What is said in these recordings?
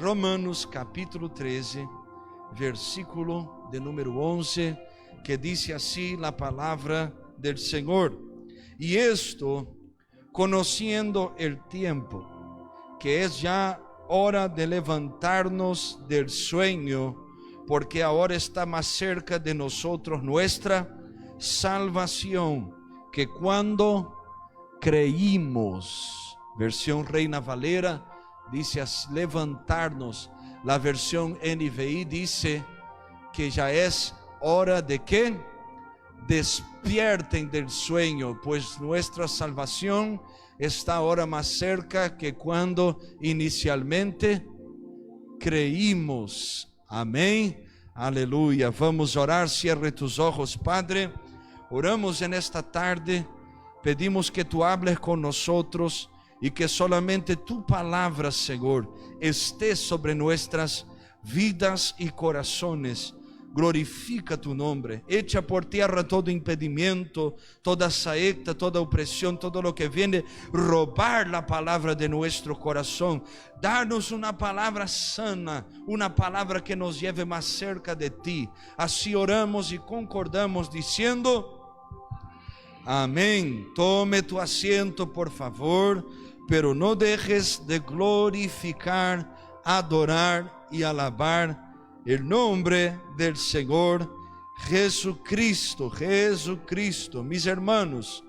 Romanos capítulo 13, versículo de número 11, que dice así la palabra del Señor: y esto, conociendo el tiempo, que es ya hora de levantarnos del sueño, porque ahora está más cerca de nosotros nuestra salvación que cuando creímos. Versión Reina Valera dice levantarnos. La versión NVI dice que ya es hora de que despierten del sueño, pues nuestra salvación está ahora más cerca que cuando inicialmente creímos. Amén, aleluya. Vamos a orar. Cierre tus ojos. Padre, oramos en esta tarde, pedimos que tú hables con nosotros y que solamente tu palabra, Señor, esté sobre nuestras vidas y corazones. Glorifica tu nombre, echa por tierra todo impedimento, toda saeta, toda opresión, todo lo que viene robar la palabra de nuestro corazón. Danos una palabra sana, una palabra que nos lleve más cerca de ti. Así oramos y concordamos diciendo amén. Tome tu asiento, por favor, pero no dejes de glorificar, adorar y alabar el nombre del Señor Jesucristo. Jesucristo. Mis hermanos,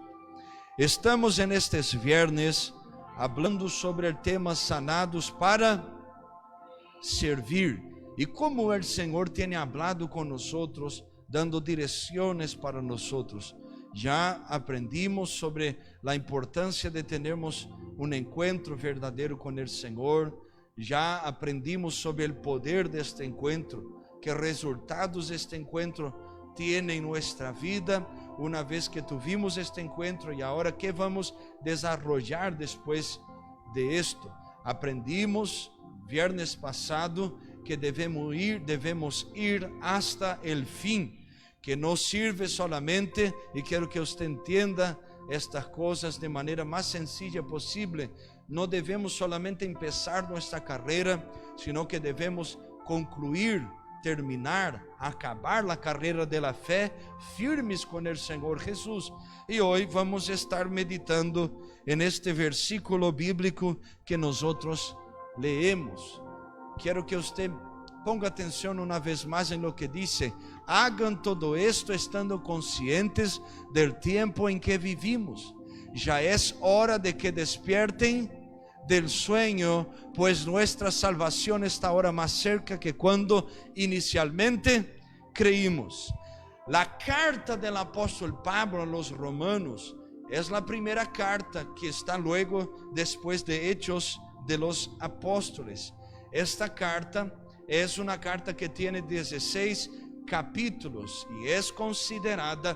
estamos en estos viernes hablando sobre el tema sanados para servir, y cómo el Señor tiene hablado con nosotros, dando direcciones para nosotros. Ya aprendimos sobre la importancia de tenermos un encuentro verdadero con el Señor. Ya aprendimos sobre el poder de este encuentro, qué resultados este encuentro tiene en nuestra vida una vez que tuvimos este encuentro, y ahora qué vamos a desarrollar después de esto. Aprendimos viernes pasado que debemos ir hasta el fin, que no sirve solamente, y quiero que usted entienda estas cosas de manera más sencilla posible. No debemos solamente empezar nuestra carrera, sino que debemos concluir, terminar, acabar la carrera de la fe firmes con el Señor Jesús. Y hoy vamos a estar meditando en este versículo bíblico que nosotros leemos. Quiero que usted ponga atención una vez más en lo que dice: hagan todo esto estando conscientes del tiempo en que vivimos. Ya es hora de que despierten del sueño, pues nuestra salvación está ahora más cerca que cuando inicialmente creímos. La carta del apóstol Pablo a los romanos es la primera carta que está luego después de Hechos de los Apóstoles. Esta carta es una carta que tiene 16 capítulos y es considerada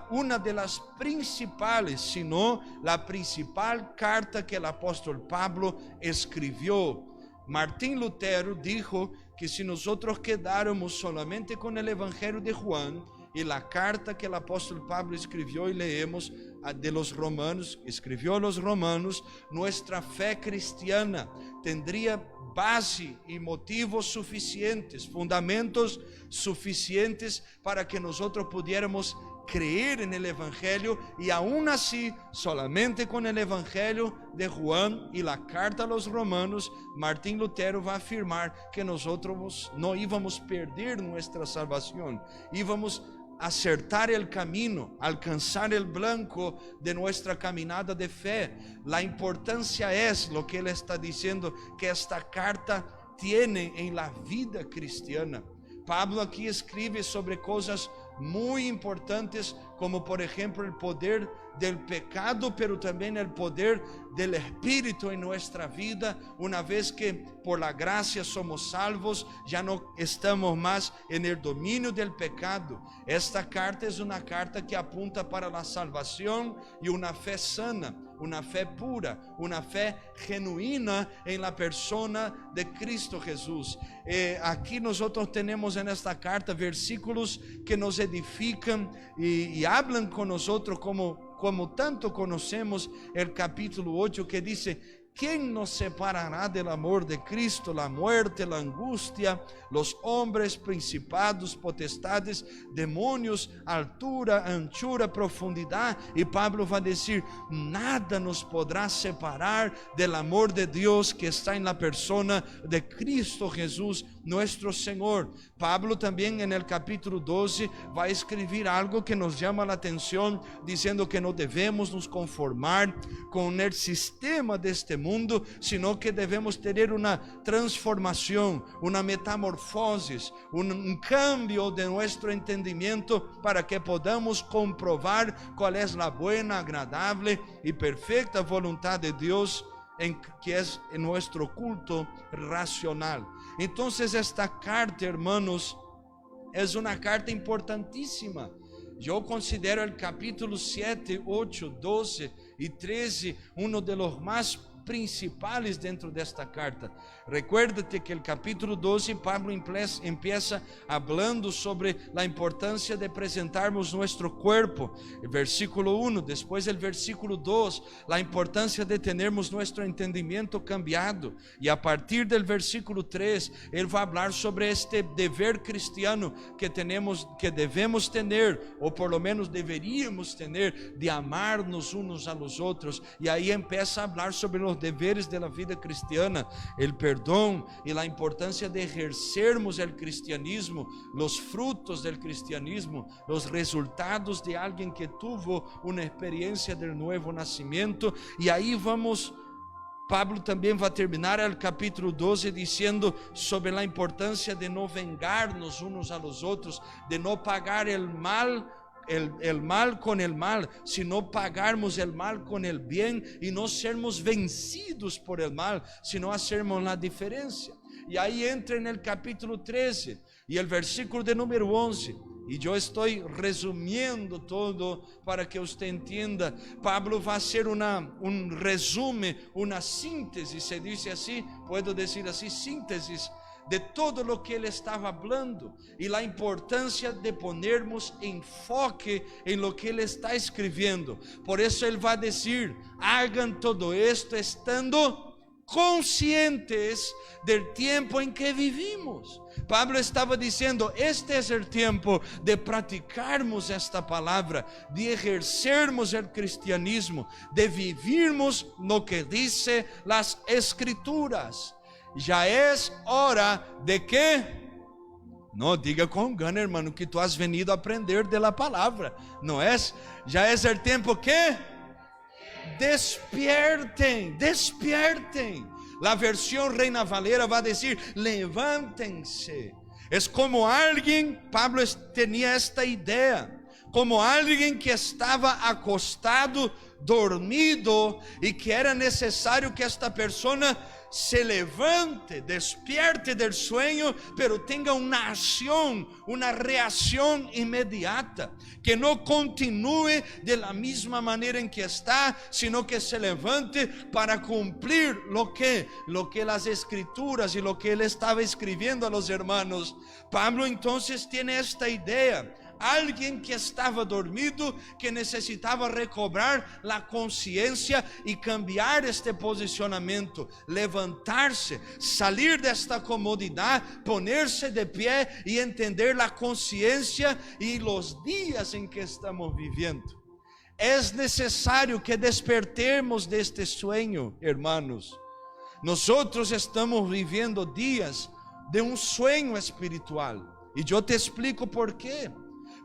una de las principales, si no la principal carta que el apóstol Pablo escribió. Martín Lutero dijo que si nosotros quedáramos solamente con el Evangelio de Juan y la carta que el apóstol Pablo escribió y leemos de los romanos, escribió a los romanos, nuestra fe cristiana tendría base y motivos suficientes, fundamentos suficientes para que nosotros pudiéramos creer en el Evangelio. Y aún así, solamente con el Evangelio de Juan y la carta a los romanos, Martín Lutero va a afirmar que nosotros no íbamos a perder nuestra salvación, íbamos a acertar el camino, alcanzar el blanco de nuestra caminada de fe. La importancia es lo que él está diciendo que esta carta tiene en la vida cristiana. Pablo aquí escribe sobre cosas muy importantes, como por ejemplo el poder del pecado, pero también el poder del Espíritu en nuestra vida. Una vez que por la gracia somos salvos, ya no estamos más en el dominio del pecado. Esta carta es una carta que apunta para la salvación y una fe sana, una fe pura, una fe genuina en la persona de Cristo Jesús. Aquí nosotros tenemos en esta carta versículos que nos edifican y hablan con nosotros como tanto conocemos el capítulo 8, que dice: ¿Quién nos separará del amor de Cristo? La muerte, la angustia, los hombres, principados, potestades, demonios, altura, anchura, profundidad. Y Pablo va a decir, nada nos podrá separar del amor de Dios que está en la persona de Cristo Jesús, nuestro Señor. Pablo también en el capítulo 12 va a escribir algo que nos llama la atención, diciendo que no debemos nos conformar con el sistema de este mundo, sino que debemos tener una transformación, una metamorfosis, un cambio de nuestro entendimiento para que podamos comprobar cuál es la buena, agradable y perfecta voluntad de Dios, que es en nuestro culto racional. Entonces esta carta, hermanos, es una carta importantísima. Yo considero el capítulo 7, 8, 12 y 13 uno de los más principales dentro de esta carta. Recuérdate que el capítulo 12 Pablo empieza hablando sobre la importancia de presentarmos nuestro cuerpo, el versículo 1, después el versículo 2, la importancia de tenermos nuestro entendimiento cambiado, y a partir del versículo 3 él va a hablar sobre este deber cristiano que debemos tener, o por lo menos deberíamos tener, de amarnos unos a los otros. Y ahí empieza a hablar sobre los deveres de la vida cristiana, el perdón y la importancia de ejercermos el cristianismo, los frutos del cristianismo, los resultados de alguien que tuvo una experiencia del nuevo nacimiento. Y ahí Pablo también va a terminar el capítulo 12 diciendo sobre la importancia de no vengarnos unos a los otros, de no pagar el mal con el mal, sino pagarmos el mal con el bien, y no sermos vencidos por el mal, sino hacermos la diferencia. Y ahí entra en el capítulo 13 y el versículo de número 11. Y yo estoy resumiendo todo para que usted entienda. Pablo va a hacer un resumen, una síntesis, se dice así, puedo decir así, síntesis de todo lo que él estaba hablando, y la importancia de ponernos enfoque en lo que él está escribiendo. Por eso él va a decir, hagan todo esto estando conscientes del tiempo en que vivimos. Pablo estaba diciendo, este es el tiempo de practicarmos esta palabra, de ejercermos el cristianismo, de vivirmos lo que dice las escrituras. Ya es hora de que, no diga con gana, hermano, que tú has venido a aprender de la palabra, no es, ya es el tiempo que despierten. La versión Reina Valera va a decir, levántense. Es como alguien, Pablo tenía esta idea, como alguien que estaba acostado, dormido, y que era necesario que esta persona se levante, despierte del sueño, pero tenga una acción, una reacción inmediata, que no continúe de la misma manera en que está, sino que se levante para cumplir lo que las escrituras y lo que él estaba escribiendo a los hermanos. Pablo entonces tiene esta idea. Alguien que estaba dormido, que necesitaba recobrar la conciencia y cambiar este posicionamiento, levantarse, salir de esta comodidad, ponerse de pie y entender la conciencia y los días en que estamos viviendo. Es necesario que despertemos de este sueño, hermanos. Nosotros estamos viviendo días de un sueño espiritual, y yo te explico por qué.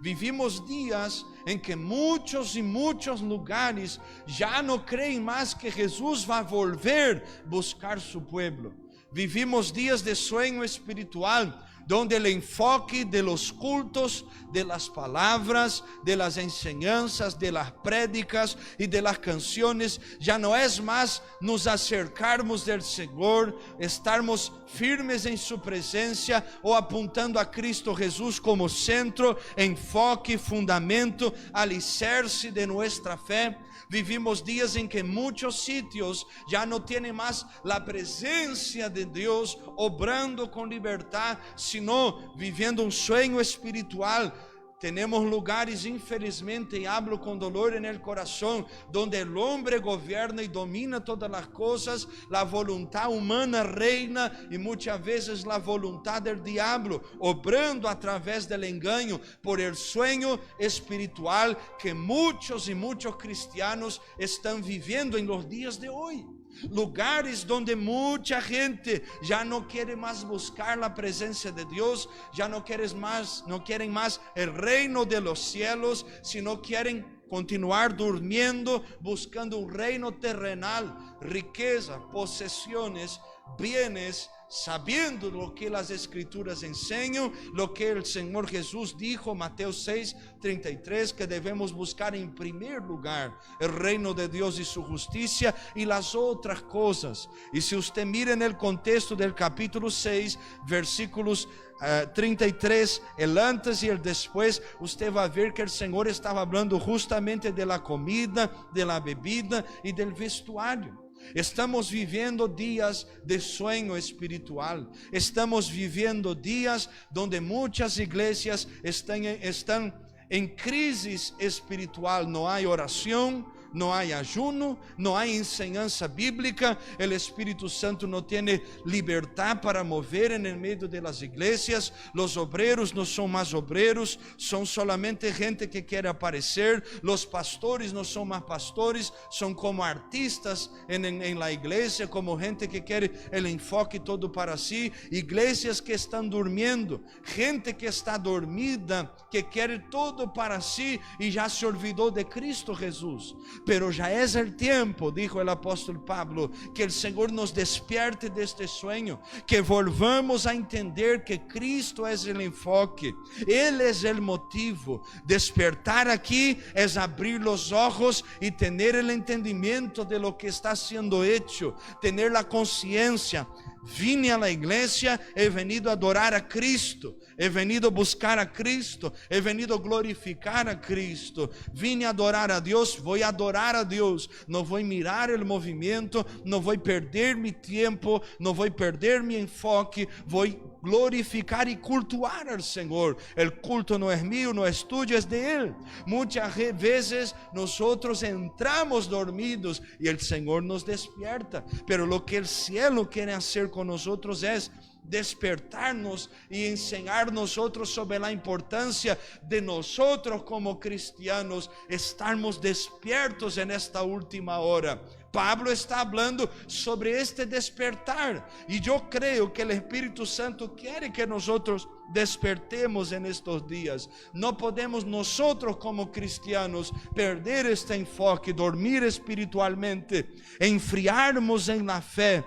Vivimos días en que muchos y muchos lugares ya no creen más que Jesús va a volver a buscar su pueblo. Vivimos días de sueño espiritual, donde el enfoque de los cultos, de las palabras, de las enseñanzas, de las prédicas y de las canciones ya no es más nos acercarmos del Señor, estarmos firmes en su presencia o apuntando a Cristo Jesús como centro, enfoque, fundamento, alicerce de nuestra fe. Vivimos días en que muchos sitios ya no tienen más la presencia de Dios obrando con libertad, sino viviendo un sueño espiritual, Tenemos lugares, infelizmente, y hablo con dolor en el corazón, donde el hombre gobierna y domina todas las cosas, la voluntad humana reina y muchas veces la voluntad del diablo, obrando a través del engaño por el sueño espiritual que muchos y muchos cristianos están viviendo en los días de hoy. Lugares donde mucha gente ya no quiere más buscar la presencia de Dios, ya no quieren más el reino de los cielos, sino quieren continuar durmiendo, buscando un reino terrenal, riqueza, posesiones, bienes, sabiendo lo que las escrituras enseñan, lo que el Señor Jesús dijo, Mateo 6:33, que debemos buscar en primer lugar el reino de Dios y su justicia, y las otras cosas. Y si usted mira en el contexto del capítulo 6, versículos 33, el antes y el después, usted va a ver que el Señor estaba hablando justamente de la comida, de la bebida y del vestuario. Estamos viviendo días de sueño espiritual. Estamos viviendo días donde muchas iglesias están en crisis espiritual. No hay oración, no hay ayuno, no hay enseñanza bíblica. El Espíritu Santo no tiene libertad para mover en el medio de las iglesias. Los obreros no son más obreros, son solamente gente que quiere aparecer. Los pastores no son más pastores, son como artistas en la iglesia, como gente que quiere el enfoque todo para sí. Iglesias que están durmiendo, gente que está dormida, que quiere todo para sí y ya se olvidó de Cristo Jesús. Pero ya es el tiempo, dijo el apóstol Pablo, que el Señor nos despierte de este sueño, que volvamos a entender que Cristo es el enfoque, Él es el motivo. Despertar aquí es abrir los ojos y tener el entendimiento de lo que está siendo hecho, tener la conciencia. Vine a la iglesia, he venido a adorar a Cristo, he venido a buscar a Cristo, he venido a glorificar a Cristo. Vine a adorar a Dios, voy a adorar a Dios. No voy a mirar el movimiento, no voy a perder mi tiempo, no voy a perder mi enfoque, voy a glorificar y cultuar al Señor. El culto no es mío, no es tuyo, es de Él. Muchas veces nosotros entramos dormidos y el Señor nos despierta, pero lo que el cielo quiere hacer con nosotros es despertarnos y enseñar nosotros sobre la importancia de nosotros como cristianos estarmos despiertos en esta última hora. Pablo está hablando sobre este despertar y yo creo que el Espíritu Santo quiere que nosotros despertemos en estos días. No podemos nosotros como cristianos perder este enfoque, dormir espiritualmente, enfriarnos en la fe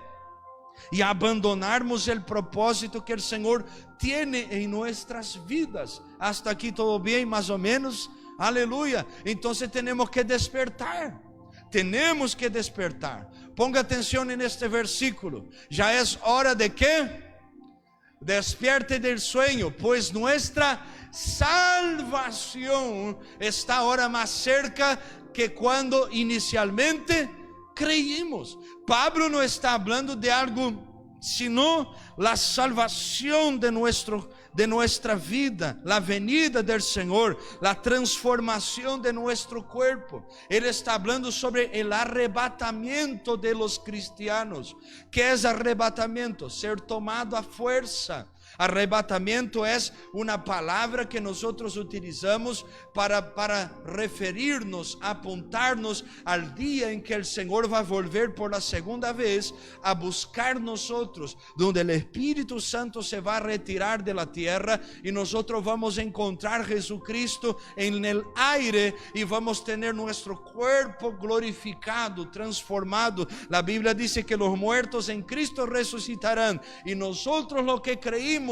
y abandonarmos el propósito que el Señor tiene en nuestras vidas. Hasta aquí todo bien, más o menos. Aleluya. Entonces tenemos que despertar. Tenemos que despertar. Ponga atención en este versículo. Ya es hora de que despierte del sueño, pues nuestra salvación está ahora más cerca que cuando inicialmente creímos. Pablo no está hablando de algo sino la salvación de nuestra vida, la venida del Señor, la transformación de nuestro cuerpo. Él está hablando sobre el arrebatamiento de los cristianos. ¿Qué es arrebatamiento? Ser tomado a fuerza. Arrebatamiento es una palabra que nosotros utilizamos para referirnos, apuntarnos al día en que el Señor va a volver por la segunda vez a buscar nosotros, donde el Espíritu Santo se va a retirar de la tierra y nosotros vamos a encontrar a Jesucristo en el aire y vamos a tener nuestro cuerpo glorificado, transformado. La Biblia dice que los muertos en Cristo resucitarán y nosotros los que creímos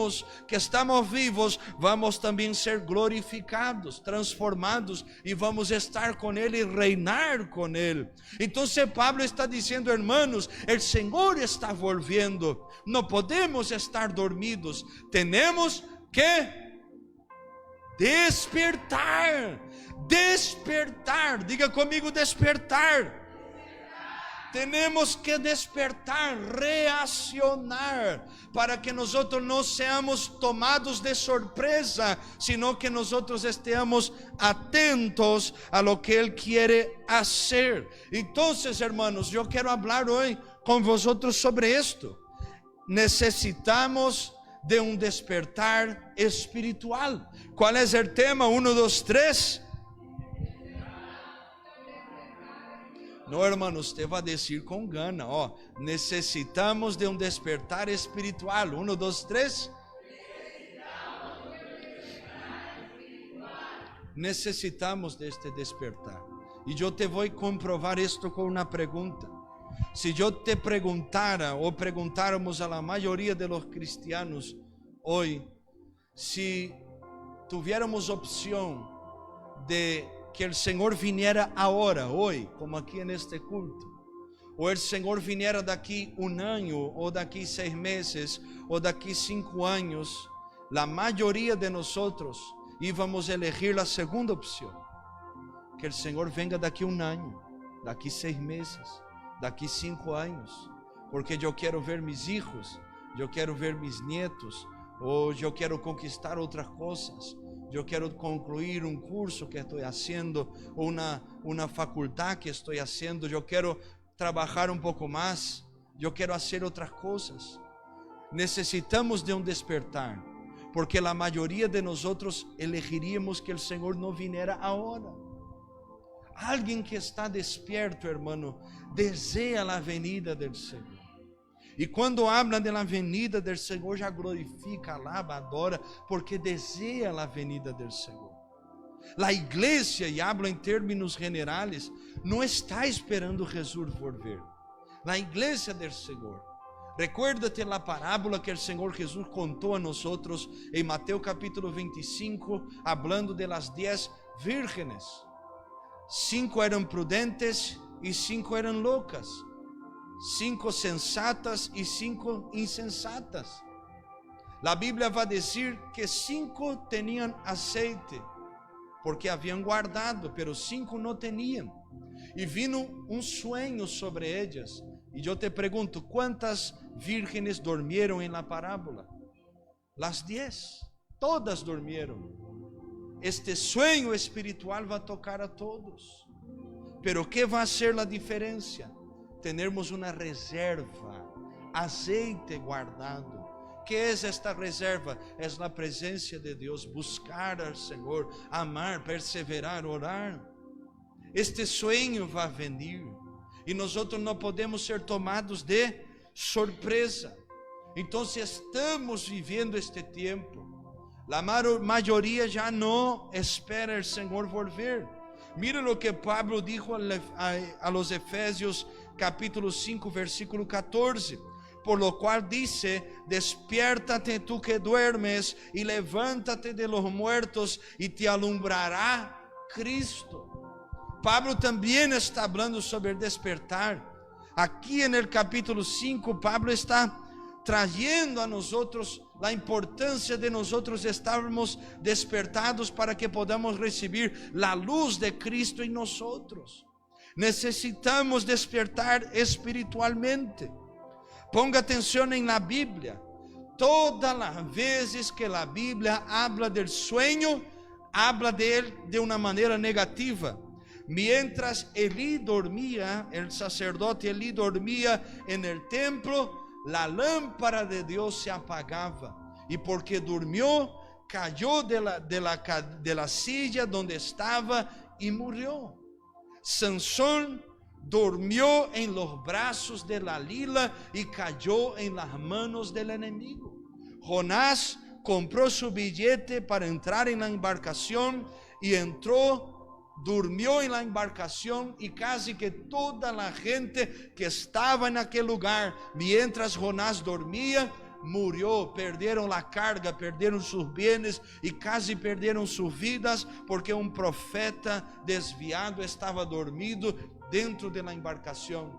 que estamos vivos, vamos también a ser glorificados, transformados y vamos a estar con Él y reinar con Él. Entonces Pablo está diciendo, hermanos, el Señor está volviendo, no podemos estar dormidos, tenemos que despertar, despertar, diga conmigo despertar. Tenemos que despertar, reaccionar, para que nosotros no seamos tomados de sorpresa, sino que nosotros estemos atentos a lo que Él quiere hacer. Entonces, hermanos, yo quiero hablar hoy con vosotros sobre esto. Necesitamos de un despertar espiritual. ¿Cuál es el tema? 1, 2, 3. No, hermano, usted va a decir con gana, necesitamos de un despertar espiritual. 1, 2, 3. Necesitamos de este despertar. Y yo te voy a comprobar esto con una pregunta. Si yo te preguntara o preguntáramos a la mayoría de los cristianos hoy, si tuviéramos opción de que el Señor viniera ahora, hoy, como aquí en este culto, o el Señor viniera de aquí 1 año, o de aquí 6 meses, o de aquí 5 años, la mayoría de nosotros íbamos a elegir la segunda opción, que el Señor venga de aquí 1 año, de aquí 6 meses, de aquí 5 años, porque yo quiero ver mis hijos, yo quiero ver mis nietos, o yo quiero conquistar otras cosas. Yo quiero concluir un curso que estoy haciendo, una facultad que estoy haciendo. Yo quiero trabajar un poco más. Yo quiero hacer otras cosas. Necesitamos de un despertar, porque la mayoría de nosotros elegiríamos que el Señor no viniera ahora. Alguien que está despierto, hermano, desea la venida del Señor. E quando habla da venida do Senhor, já glorifica, alaba, adora, porque deseja a venida do Senhor. A igreja, e hablo em termos generais, não está esperando Jesus volver. A igreja do Senhor. Recuérdate a parábola que o Senhor Jesus contou a nós em Mateus capítulo 25, hablando de las 10 vírgenes. 5 eram prudentes e 5 eram loucas. 5 sensatas e 5 insensatas. A Bíblia vai dizer que 5 tinham aceite, porque haviam guardado, pero 5 não tinham. E vino um sonho sobre elas. E eu te pergunto, quantas vírgenes dormiram em la parábola? Las 10, todas dormiram. Este sonho espiritual vai tocar a todos. Pero que vai ser a diferença? Termos uma reserva, azeite guardado. Que é esta reserva? É a presença de Deus, buscar ao Senhor, amar, perseverar, orar. Este sonho vai vir e nós não podemos ser tomados de surpresa. Então, estamos vivendo este tempo. A maioria já não espera o Senhor volver. Mira o que Pablo dijo a los Efesios capítulo 5 versículo 14, por lo cual dice: despiértate tú que duermes y levántate de los muertos y te alumbrará Cristo. Pablo también está hablando sobre el despertar. Aquí en el capítulo 5 Pablo está trayendo a nosotros a importância de nosotros estarmos despertados para que podamos recibir a luz de Cristo em nosotros. Necesitamos despertar espiritualmente. Ponga atenção em la Bíblia. Todas as vezes que a Bíblia habla del sueño, habla de él de uma maneira negativa. Mientras Elí dormía, el sacerdote Elí dormía en el templo, la lámpara de Dios se apagaba. Y porque durmió, cayó de la silla donde estaba y murió. Sansón durmió en los brazos de Dalila y cayó en las manos del enemigo. Jonás compró su billete para entrar en la embarcación y entró, durmió en la embarcación y casi que toda la gente que estaba en aquel lugar, mientras Jonás dormía, murió. Perdieron la carga, perdieron sus bienes y casi perdieron sus vidas porque un profeta desviado estaba dormido dentro de la embarcación.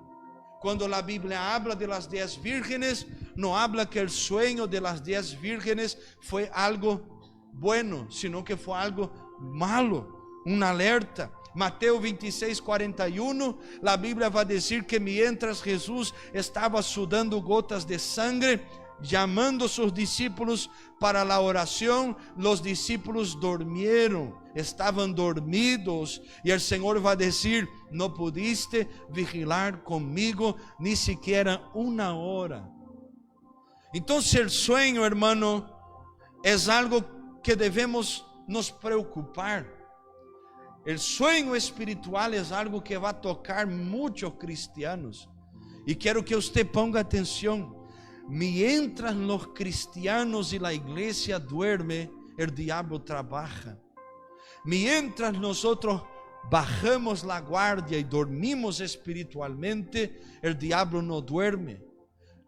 Cuando la Biblia habla de las 10 vírgenes, no habla que el sueño de las 10 vírgenes fue algo bueno, sino que fue algo malo, una alerta. Mateo 26, 41, la Biblia va a decir que mientras Jesús estaba sudando gotas de sangre, llamando a sus discípulos para la oración, los discípulos durmieron, estaban dormidos, y el Señor va a decir: no pudiste vigilar conmigo ni siquiera una hora. Entonces el sueño, hermano, es algo que debemos nos preocupar. El sueño espiritual es algo que va a tocar muchos cristianos, y quiero que usted ponga atención. Mientras los cristianos y la iglesia duermen, el diablo trabaja. Mientras nosotros bajamos la guardia y dormimos espiritualmente, el diablo no duerme.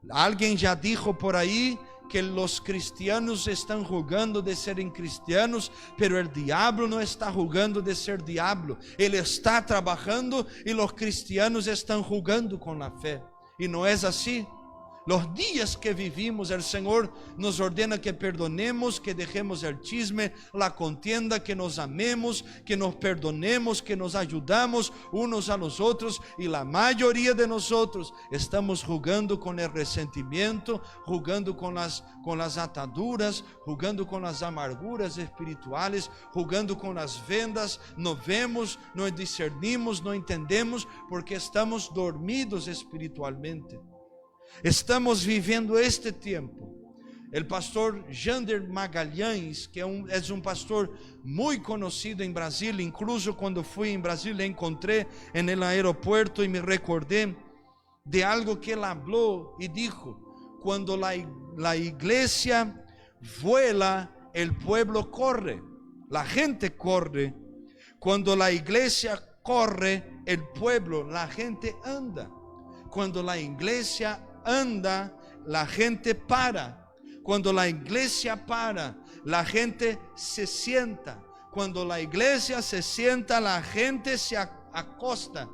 Alguien ya dijo por ahí que los cristianos están jugando de ser cristianos, pero el diablo no está jugando de ser diablo. Él está trabajando y los cristianos están jugando con la fe. Y no es así. Los días que vivimos, el Señor nos ordena que perdonemos, que dejemos el chisme, la contienda, que nos amemos, que nos perdonemos, que nos ayudamos unos a los otros. Y la mayoría de nosotros estamos jugando con el resentimiento, jugando con las ataduras, jugando con las amarguras espirituales, jugando con las vendas. No vemos, no discernimos, no entendemos, porque estamos dormidos espiritualmente. Estamos viviendo este tiempo. El pastor Jander Magalhães, que es un pastor muy conocido en Brasil, incluso cuando fui en Brasil le encontré en el aeropuerto y me recordé de algo que él habló y dijo: cuando la iglesia vuela, el pueblo corre, la gente corre. Cuando la iglesia corre, el pueblo, la gente anda. Cuando la iglesia anda, la gente para. Cuando la iglesia para, la gente se sienta. Cuando la iglesia se sienta, la gente se acuesta.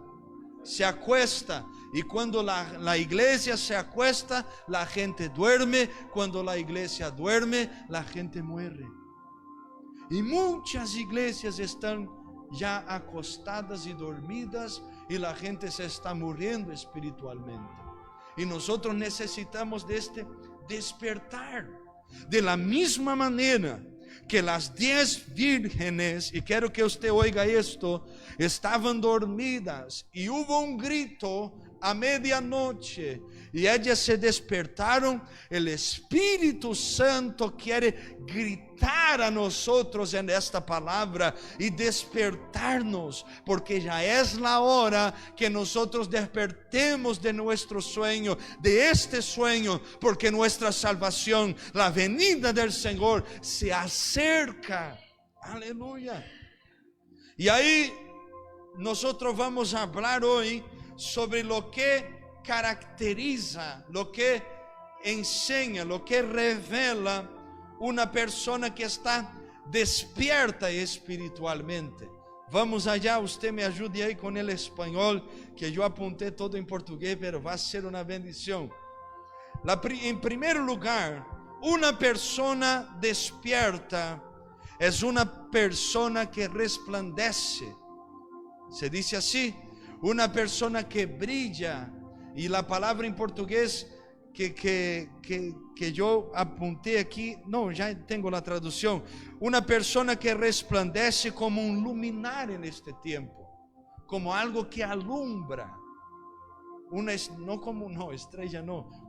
Y cuando la iglesia se acuesta, la gente duerme. Cuando la iglesia duerme, la gente muere. Y muchas iglesias están ya acostadas y dormidas, y la gente se está muriendo espiritualmente. Y nosotros necesitamos de este despertar. De la misma manera que las 10 vírgenes, y quiero que usted oiga esto, estaban dormidas y hubo un grito a medianoche y ellas se despertaron. El Espíritu Santo quiere gritar a nosotros en esta palabra y despertarnos, porque ya es la hora que nosotros despertemos de nuestro sueño, de este sueño, porque nuestra salvación, la venida del Señor se acerca. Aleluya. Y ahí nosotros vamos a hablar hoy sobre lo que caracteriza, lo que enseña, lo que revela una persona que está despierta espiritualmente. Vamos allá, usted me ayude ahí con el español, que yo apunté todo en portugués, pero va a ser una bendición. En primer lugar, una persona despierta es una persona que resplandece. Se dice así: una persona que brilla. Y la palabra en portugués que yo apunté aquí, no, ya tengo la traducción. Una persona que resplandece como un luminar en este tiempo, como algo que alumbra.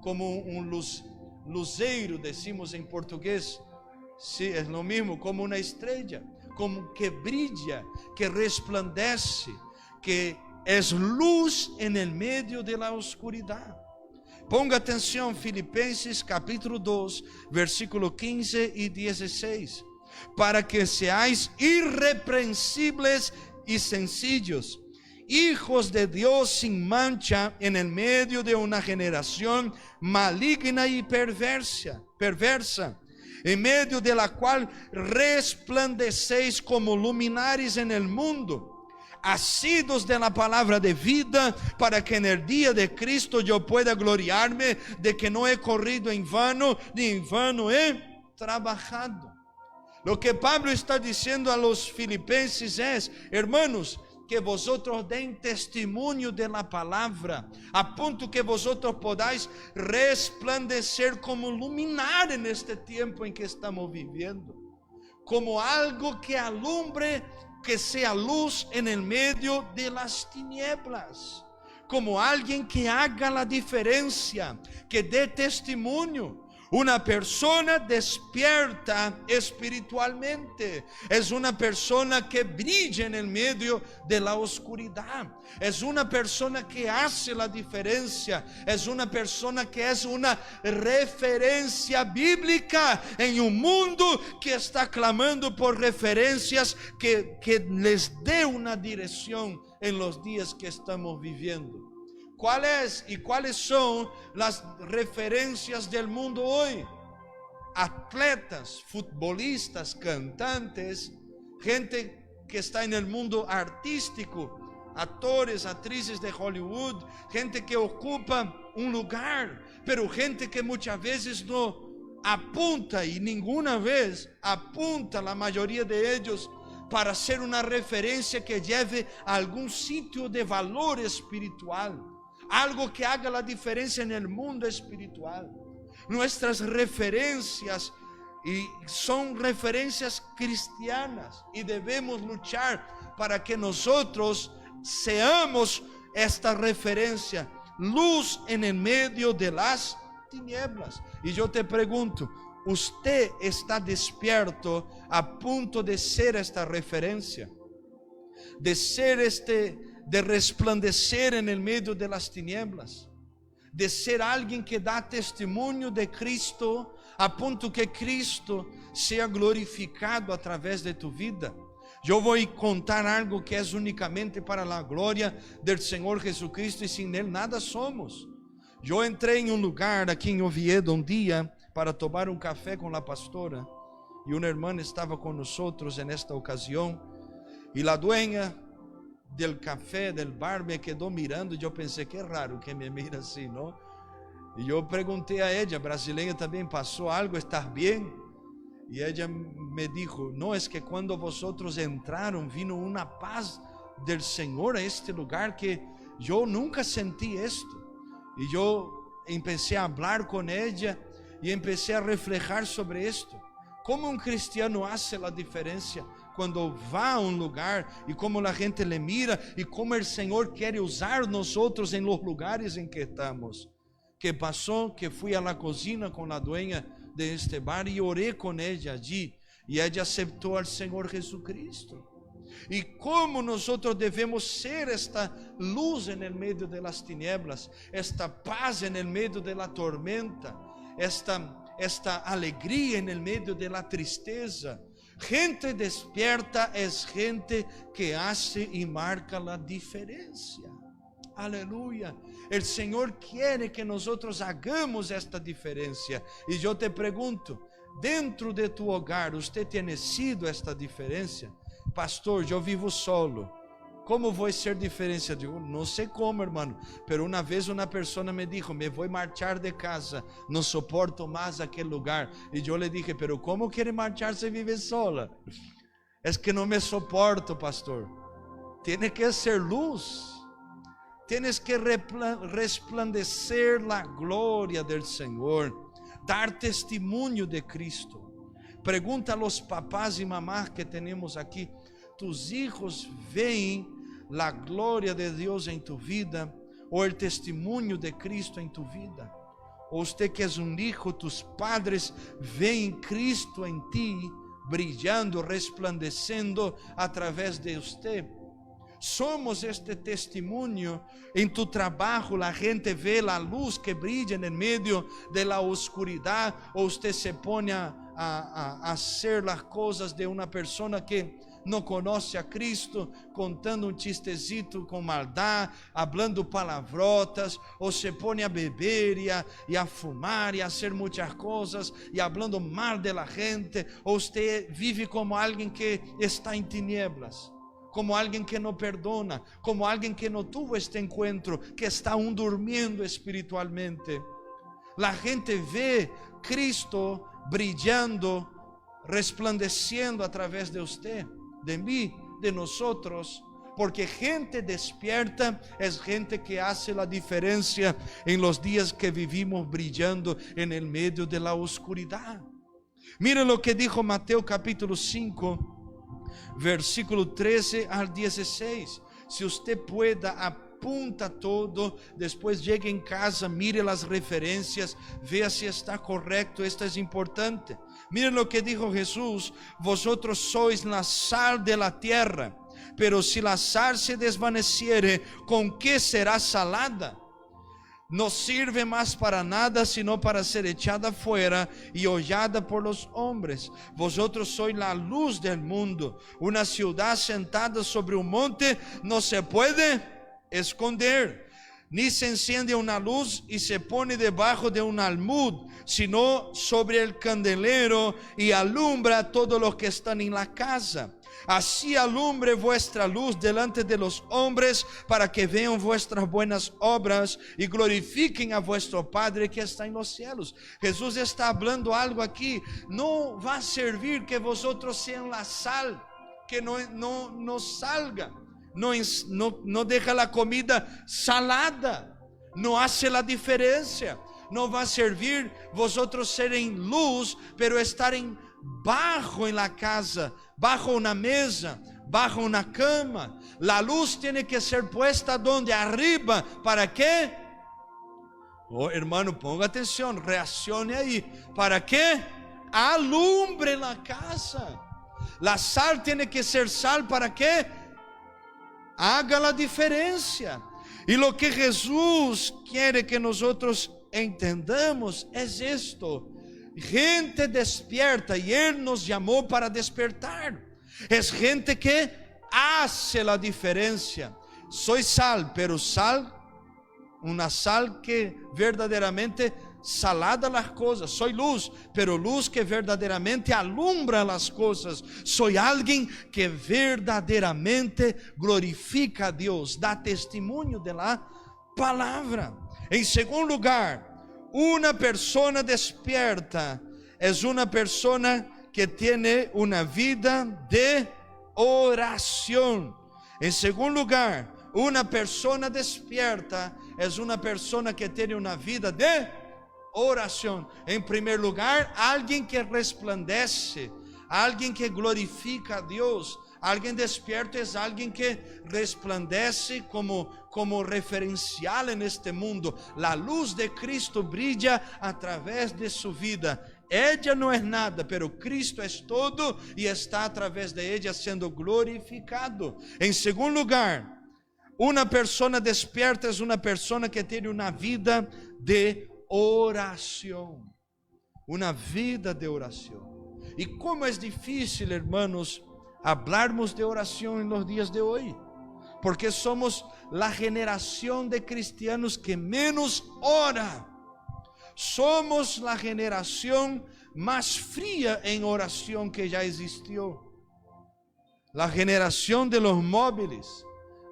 Como un luzeiro, decimos en portugués. Sí, es lo mismo, como una estrella, como que brilla, que resplandece, que es luz en el medio de la oscuridad. Ponga atención, Filipenses capítulo 2, versículo 15 y 16. Para que seáis irreprensibles y sencillos, hijos de Dios sin mancha en el medio de una generación maligna y perversa, en medio de la cual resplandecéis como luminares en el mundo, asidos de la palabra de vida, para que en el día de Cristo yo pueda gloriarme de que no he corrido en vano, ni en vano he trabajado. Lo que Pablo está diciendo a los filipenses es: hermanos, que vosotros den testimonio de la palabra, a punto que vosotros podáis resplandecer como luminar en este tiempo en que estamos viviendo, como algo que alumbre, que sea luz en el medio de las tinieblas, como alguien que haga la diferencia, que dé testimonio. Una persona despierta espiritualmente es una persona que brilla en el medio de la oscuridad, es una persona que hace la diferencia, es una persona que es una referencia bíblica en un mundo que está clamando por referencias que les dé una dirección en los días que estamos viviendo. ¿Cuáles son las referencias del mundo hoy? Atletas, futbolistas, cantantes, gente que está en el mundo artístico, actores, actrices de Hollywood, gente que ocupa un lugar, pero gente que muchas veces no apunta, y ninguna vez apunta la mayoría de ellos para ser una referencia que lleve a algún sitio de valor espiritual, algo que haga la diferencia en el mundo espiritual. Nuestras referencias son referencias cristianas y debemos luchar para que nosotros seamos esta referencia, luz en el medio de las tinieblas. Y yo te pregunto, ¿usted está despierto a punto de ser esta referencia? De ser de resplandecer en el medio de las tinieblas, de ser alguien que da testimonio de Cristo, a punto que Cristo sea glorificado a través de tu vida. Yo voy a contar algo que es únicamente para la gloria del Señor Jesucristo, y sin Él nada somos. Yo entré en un lugar aquí en Oviedo un día para tomar un café con la pastora, y una hermana estaba con nosotros en esta ocasión, y la dueña del café, del bar, me quedó mirando, y yo pensé, qué raro que me mira así, ¿no? Y yo pregunté a ella, brasileña también, ¿pasó algo? ¿Estás bien? Y ella me dijo, no, es que cuando vosotros entraron, vino una paz del Señor a este lugar que yo nunca sentí esto. Y yo empecé a hablar con ella y empecé a reflejar sobre esto. ¿Cómo un cristiano hace la diferencia cuando va a un lugar, y cómo la gente le mira, y cómo el Señor quiere usar nosotros en los lugares en que estamos? ¿Qué pasó? Que fui a la cocina con la dueña de este bar y oré con ella allí, y ella aceptó al Señor Jesucristo. Y cómo nosotros debemos ser esta luz en el medio de las tinieblas, esta paz en el medio de la tormenta, esta alegría en el medio de la tristeza. Gente despierta es gente que hace y marca la diferencia. Aleluya. El Señor quiere que nosotros hagamos esta diferencia. Y yo te pregunto, dentro de tu hogar, ¿usted tiene sido esta diferencia? Pastor, yo vivo solo, ¿cómo voy a ser diferencia? Digo, no sé cómo, hermano, pero una vez una persona me dijo, me voy a marchar de casa, no soporto más aquel lugar. Y yo le dije, pero ¿cómo quiere marchar si vive sola? Es que no me soporto, pastor. Tiene que ser luz. Tienes que resplandecer la gloria del Señor, dar testimonio de Cristo. Pregunta a los papás y mamás que tenemos aquí, ¿tus hijos ven la gloria de Dios en tu vida, o el testimonio de Cristo en tu vida? O usted que es un hijo, tus padres ven Cristo en ti, brillando, resplandeciendo a través de usted. Somos este testimonio. En tu trabajo la gente ve la luz que brilla en el medio de la oscuridad, o usted se pone a hacer las cosas de una persona que no conoce a Cristo, contando un chistecito con maldad, hablando palabrotas, o se pone a beber y a fumar y a hacer muchas cosas y hablando mal de la gente, o usted vive como alguien que está en tinieblas, como alguien que no perdona, como alguien que no tuvo este encuentro, que está aún durmiendo espiritualmente. La gente ve Cristo brillando, resplandeciendo a través de usted, de mí, de nosotros, porque gente despierta es gente que hace la diferencia en los días que vivimos brillando en el medio de la oscuridad. Mira lo que dijo Mateo capítulo 5, versículo 13 al 16. Si usted pueda, apunta todo, después llegue en casa, mire las referencias, vea si está correcto, esto es importante. Mire lo que dijo Jesús: vosotros sois la sal de la tierra, pero si la sal se desvaneciere, ¿con qué será salada? No sirve más para nada, sino para ser echada fuera y hollada por los hombres. Vosotros sois la luz del mundo. Una ciudad sentada sobre un monte no se puede esconder, ni se enciende una luz y se pone debajo de un almud, sino sobre el candelero, y alumbra a todos los que están en la casa. Así alumbre vuestra luz delante de los hombres, para que vean vuestras buenas obras y glorifiquen a vuestro Padre que está en los cielos. Jesús está hablando algo aquí. No va a servir que vosotros sean la sal, que no salga, no deja la comida salada, no hace la diferencia. No va a servir vosotros serem luz, pero estarem bajo en la casa, bajo una mesa, bajo una cama. La luz tiene que ser puesta donde? Arriba. ¿Para qué? Oh, hermano, ponga atención, reaccione ahí. ¿Para qué? Alumbre la casa. La sal tiene que ser sal. ¿Para qué? Haga la diferencia. Y lo que Jesús quiere que nosotros entendamos es esto: gente despierta, y Él nos llamó para despertar. Es gente que hace la diferencia. Soy sal, pero sal, una sal que verdaderamente salada las cosas. Soy luz, pero luz que verdaderamente alumbra las cosas. Soy alguien que verdaderamente glorifica a Dios, da testimonio de la palabra. En segundo lugar, una persona despierta es una persona que tiene una vida de oración. En segundo lugar, una persona despierta es una persona que tiene una vida de oración. En primer lugar, alguien que resplandece, alguien que glorifica a Dios. Alguien despierto es alguien que resplandece como referencial en este mundo. La luz de Cristo brilla a través de su vida. Ella no es nada, pero Cristo es todo y está a través de ella siendo glorificado. En segundo lugar, una persona despierta es una persona que tiene una vida de oración. Una vida de oración. Y cómo es difícil, hermanos, hablarmos de oración en los días de hoy, porque somos la generación de cristianos que menos ora. Somos la generación más fría en oración que ya existió. La generación de los móviles,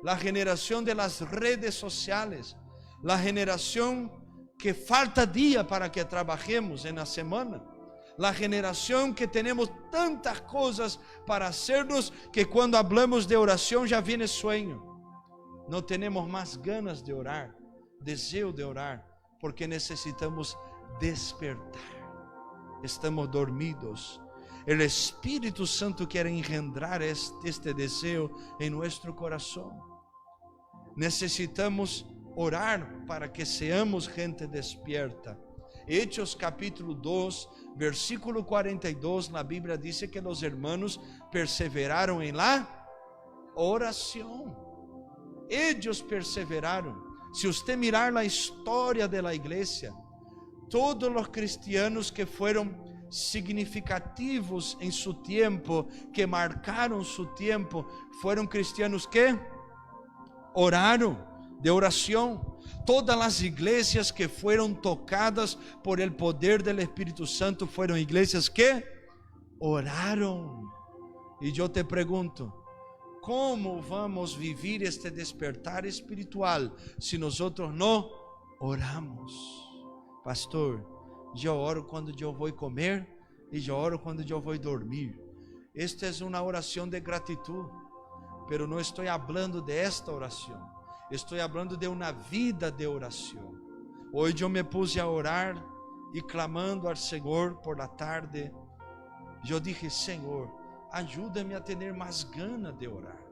la generación de las redes sociales, la generación que falta día para que trabajemos en la semana. La generación que tenemos tantas cosas para hacernos que cuando hablamos de oración ya viene sueño. No tenemos más ganas de orar, deseo de orar, porque necesitamos despertar. Estamos dormidos. El Espíritu Santo quiere engendrar este deseo en nuestro corazón. Necesitamos orar para que seamos gente despierta. Hechos capítulo 2, versículo 42, la Biblia dice que los hermanos perseveraron en la oración. Ellos perseveraron. Si usted mirar la historia de la iglesia, todos los cristianos que fueron significativos en su tiempo, que marcaron su tiempo, fueron cristianos que oraron, de oración. Todas las iglesias que fueron tocadas por el poder del Espíritu Santo fueron iglesias que oraron. Y yo te pregunto, ¿cómo vamos a vivir este despertar espiritual si nosotros no oramos? Pastor, yo oro cuando yo voy a comer y yo oro cuando yo voy a dormir. Esta es una oración de gratitud. pero no estoy hablando de esta oración. Estoy hablando de una vida de oración. Hoy yo me puse a orar y clamando al Señor por la tarde. Yo dije, Señor, ayúdame a tener más ganas de orar.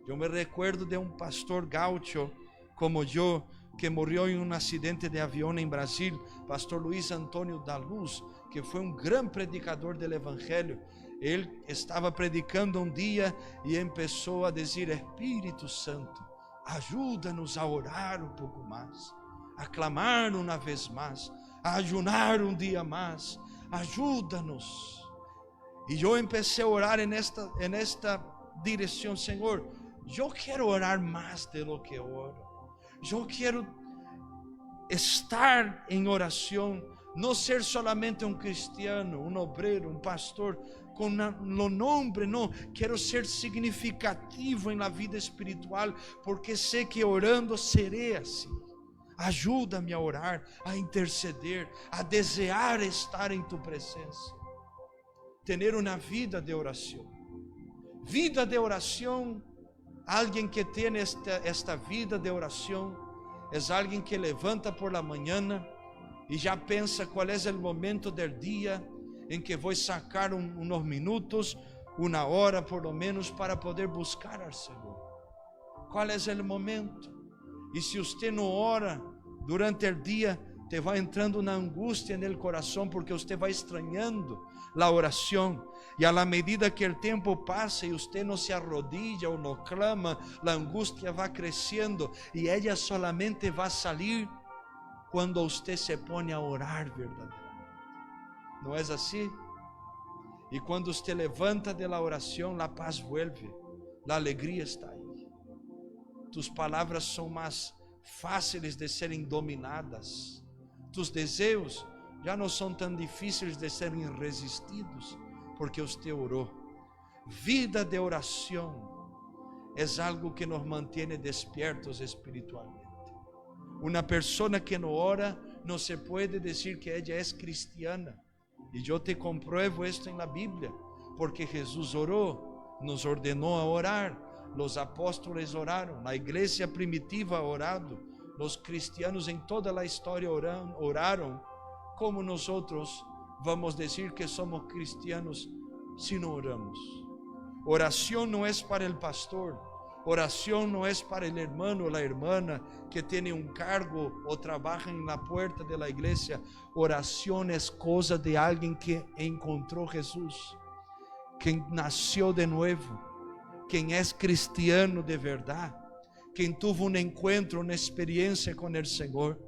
Yo me recuerdo de un pastor gaucho como yo, que murió en un accidente de avión en Brasil, pastor Luis Antônio da Luz, que fue un gran predicador del Evangelio. Él estaba predicando un día y empezó a decir, Espíritu Santo, ayúdanos a orar un poco más, a clamar una vez más, a ayunar un día más, ayúdanos. Y yo empecé a orar en esta dirección, Señor, yo quiero orar más de lo que oro. Yo quiero estar en oración, no ser solamente un cristiano, un obrero, un pastor con lo nombre, no, quiero ser significativo en la vida espiritual, porque sé que orando seré así. Ayúdame a orar, a interceder, a desear estar en tu presencia. Tener una vida de oración. Vida de oración. Alguien que tiene esta vida de oración es alguien que levanta por la mañana y ya piensa cuál es el momento del día en que voy a sacar unos minutos, una hora por lo menos para poder buscar al Señor. ¿Cuál es el momento? Y si usted no ora durante el día, te va entrando una angustia en el corazón porque usted va extrañando la oración. Y a la medida que el tiempo pasa y usted no se arrodilla o no clama, la angustia va creciendo y ella solamente va a salir cuando usted se pone a orar verdaderamente. ¿No es así? Y cuando usted levanta de la oración, la paz vuelve, la alegría está ahí. Tus palabras son más fáciles de serem dominadas. Tus deseos já não são tão difíceis de serem resistidos, porque usted orou. Vida de oração é algo que nos mantém despiertos espiritualmente. Uma pessoa que não ora, não se pode dizer que ela é cristiana. E eu te compruebo isto na Bíblia, porque Jesus orou, nos ordenou a orar, os apóstolos oraram, a igreja primitiva ha orado, os cristianos em toda a história oraram. Como nós vamos dizer que somos cristianos se não oramos? Oração não é para o pastor, oração não é para o hermano ou a hermana que tem um cargo ou trabalha na porta da igreja. Oração é coisa de alguém que encontrou Jesus, quem nasceu de novo, quem é cristiano de verdade, quem teve um encontro, uma experiência com o Senhor.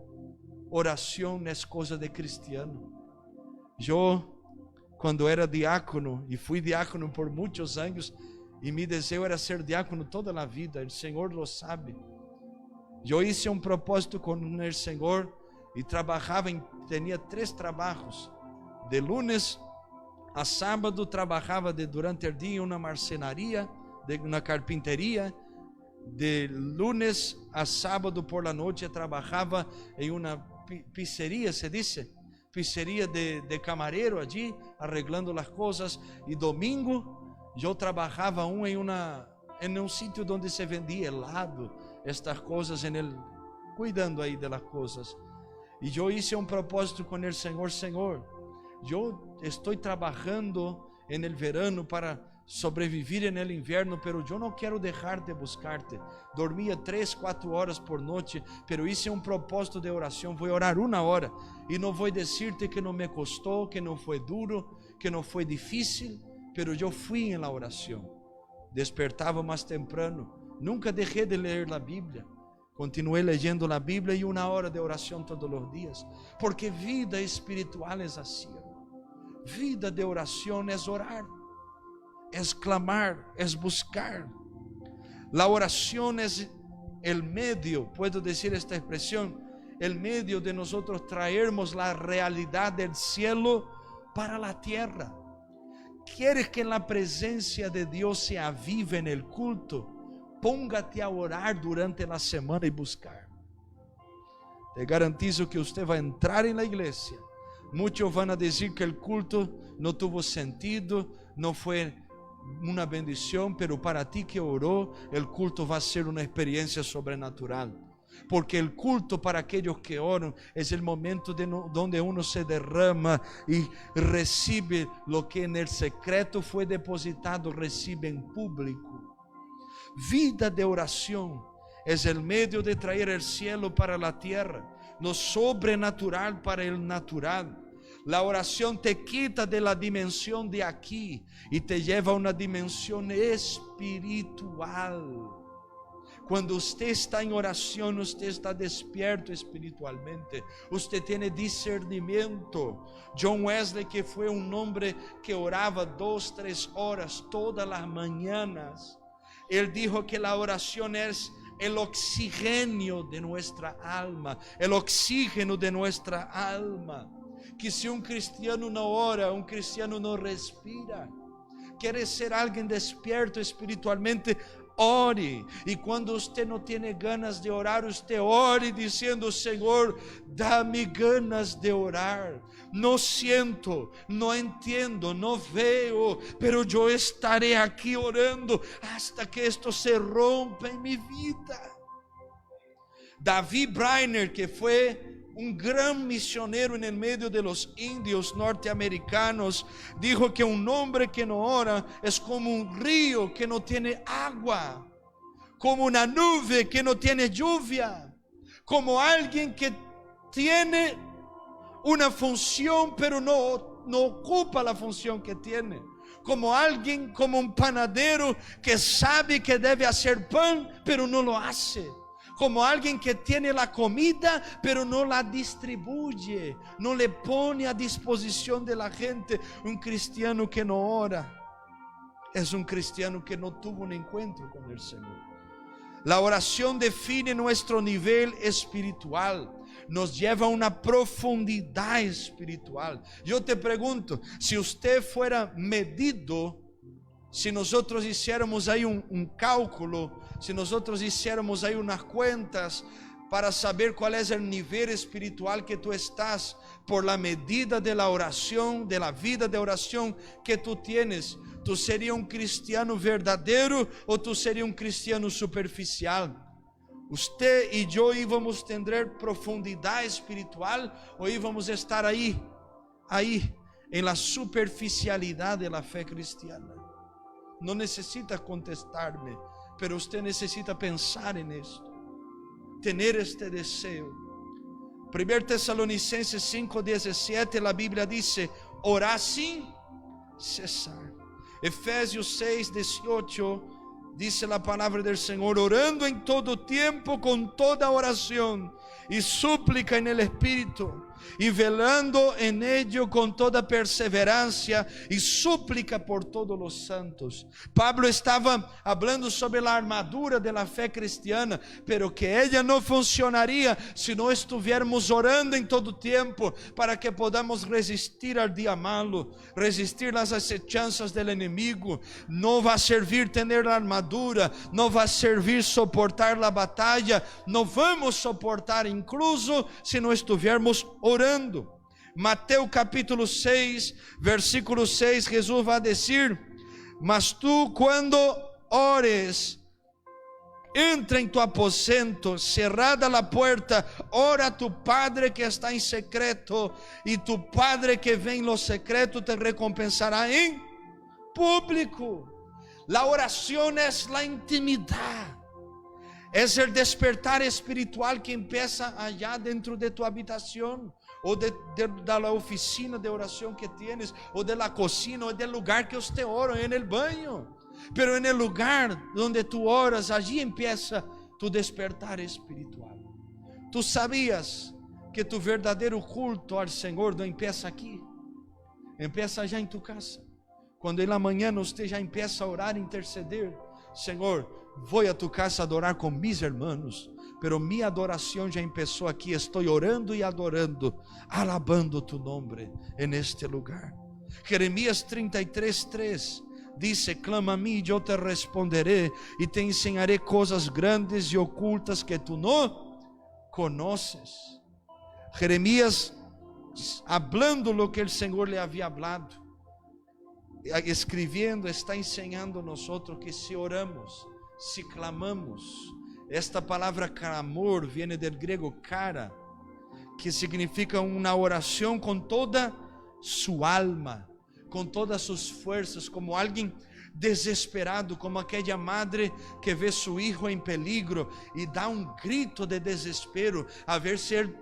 Oração é coisa de cristiano. Eu, quando era diácono, e fui diácono por muitos anos, e meu desejo era ser diácono toda a vida, o Senhor lo sabe. Eu hice um propósito com o Senhor e trabalhava, tinha 3 trabalhos. De lunes a sábado trabalhava durante o dia em uma marcenaria, na carpinteria. De lunes a sábado por la noche trabalhava em uma pizzeria, se dice, pizzeria de camarero allí, arreglando as coisas. E domingo eu trabalhava em um sítio onde se vendia helado, estas coisas, cuidando aí das coisas. E eu hice um propósito com o Senhor: Senhor, eu estou trabalhando no verano para sobreviver no inverno, pero eu não quero deixar de buscar-te. Dormia 3, 4 horas por noite, pero hice um propósito de oração. Vou orar 1 hora e não vou dizer-te que não me custou, que não foi duro, que não foi difícil, pero eu fui na oração. Despertava mais temprano, nunca deixei de ler a Bíblia. Continuei leyendo a Bíblia e 1 hora de oração todos os dias, porque vida espiritual é assim. Vida de oração é orar, é clamar, é buscar. La oración es el medio, puedo decir esta expresión, el medio de nosotros traermos la realidad del cielo para la tierra. ¿Quieres que la presencia de Dios se avive en el culto? Póngate a orar durante la semana y buscar. Te garantizo que usted va a entrar en la iglesia. Muchos van a decir que el culto no tuvo sentido, no fue una bendición, pero para ti que oró, el culto va a ser una experiencia sobrenatural. Porque el culto para aquellos que oran es el momento donde uno se derrama y recibe lo que en el secreto fue depositado, recibe en público. Vida de oración es el medio de traer el cielo para la tierra, lo sobrenatural para el natural. La oración te quita de la dimensión de aquí y te lleva a una dimensión espiritual. Cuando usted está en oración, usted está despierto espiritualmente. Usted tiene discernimiento. John Wesley, que fue un hombre que oraba 2-3 horas todas las mañanas, él dijo que la oración es el oxígeno de nuestra alma. El oxígeno de nuestra alma. Que si un cristiano no ora, un cristiano no respira. Quiere ser alguien despierto espiritualmente, ore. Y cuando usted no tiene ganas de orar, usted ore diciendo: Señor, dame ganas de orar. No siento, no entiendo, no veo, pero yo estaré aquí orando hasta que esto se rompa en mi vida. David Brainerd, que fue un gran misionero en el medio de los indios norteamericanos, dijo que un hombre que no ora es como un río que no tiene agua, como una nube que no tiene lluvia, como alguien que tiene una función pero no ocupa la función que tiene, como alguien, como un panadero que sabe que debe hacer pan pero no lo hace, como alguien que tiene la comida pero no la distribuye, no le pone a disposición de la gente. Un cristiano que no ora es un cristiano que no tuvo un encuentro con el Señor. La oración define nuestro nivel espiritual, nos lleva a una profundidad espiritual. Yo te pregunto, si usted fuera medido, si nosotros hiciéramos ahí un cálculo, si nosotros hiciéramos ahí unas cuentas para saber cuál es el nivel espiritual que tú estás, por la medida de la oración, de la vida de oración que tú tienes, ¿tú serías un cristiano verdadero o tú serías un cristiano superficial? Usted y yo íbamos a tener profundidad espiritual o íbamos a estar ahí en la superficialidad de la fe cristiana. No necesita contestarme, pero usted necesita pensar en esto, tener este deseo. 1 Tesalonicenses 5:17, la Biblia dice: orar sin cesar. Efesios 6:18 dice la palabra del Señor: orando en todo tiempo con toda oración y súplica en el Espíritu, y velando en ello con toda perseverancia y súplica por todos los santos. Pablo estaba hablando sobre la armadura de la fe cristiana, pero que ella no funcionaría si no estuviéramos orando en todo tiempo, para que podamos resistir al día malo, resistir las acechanzas del enemigo. No va a servir tener la armadura, no va a servir soportar la batalla, no vamos a soportar incluso si no estuviéramos orando. Mateo capítulo 6, versículo 6, Jesús va a decir: mas tú cuando ores, entra en tu aposento, cerrada la puerta, ora a tu Padre que está en secreto, y tu Padre que ve en lo secreto te recompensará en público. La oración es la intimidad, es el despertar espiritual que empieza allá dentro de tu habitación, o de la oficina de oración que tienes, o de la cocina, o del lugar que usted ora, en el baño. Pero en el lugar donde tú oras, allí empieza tu despertar espiritual. Tú sabías que tu verdadero culto al Señor no empieza aquí, empieza allá en tu casa. Cuando en la mañana usted ya empieza a orar, interceder: Señor, voy a tu casa a adorar con mis hermanos, pero mi adoración ya empezó aquí. Estoy orando y adorando, alabando tu nombre en este lugar. Jeremías 33:3 dice: clama a mí y yo te responderé y te enseñaré cosas grandes y ocultas que tú no conoces. Jeremías hablando lo que el Señor le había hablado. escribiendo, está enseñando a nosotros que si oramos, si clamamos, esta palabra clamor viene del griego cara, que significa una oración con toda su alma, con todas sus fuerzas, como alguien desesperado, como aquella madre que ve su hijo en peligro y da un grito de desespero a ver si él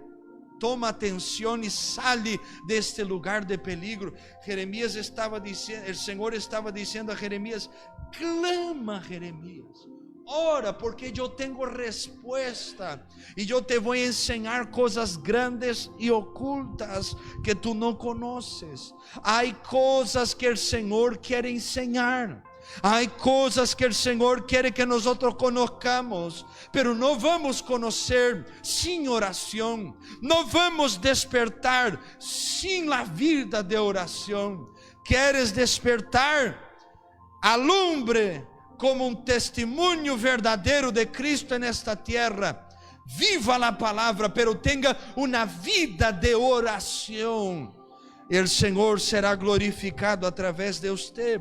toma atención y sale de este lugar de peligro. Jeremías estaba diciendo, el Señor estaba diciendo a Jeremías: clama, Jeremías, ora, porque yo tengo respuesta y yo te voy a enseñar cosas grandes y ocultas que tú no conoces. Hay cosas que el Señor quiere enseñar. Hay cosas que el Señor quiere que nosotros conozcamos, pero no vamos a conocer sin oración. No vamos a despertar sin la vida de oración. ¿Quieres despertar? Alumbre como un testimonio verdadero de Cristo en esta tierra. Viva la palabra, pero tenga una vida de oración. El Señor será glorificado a través de usted.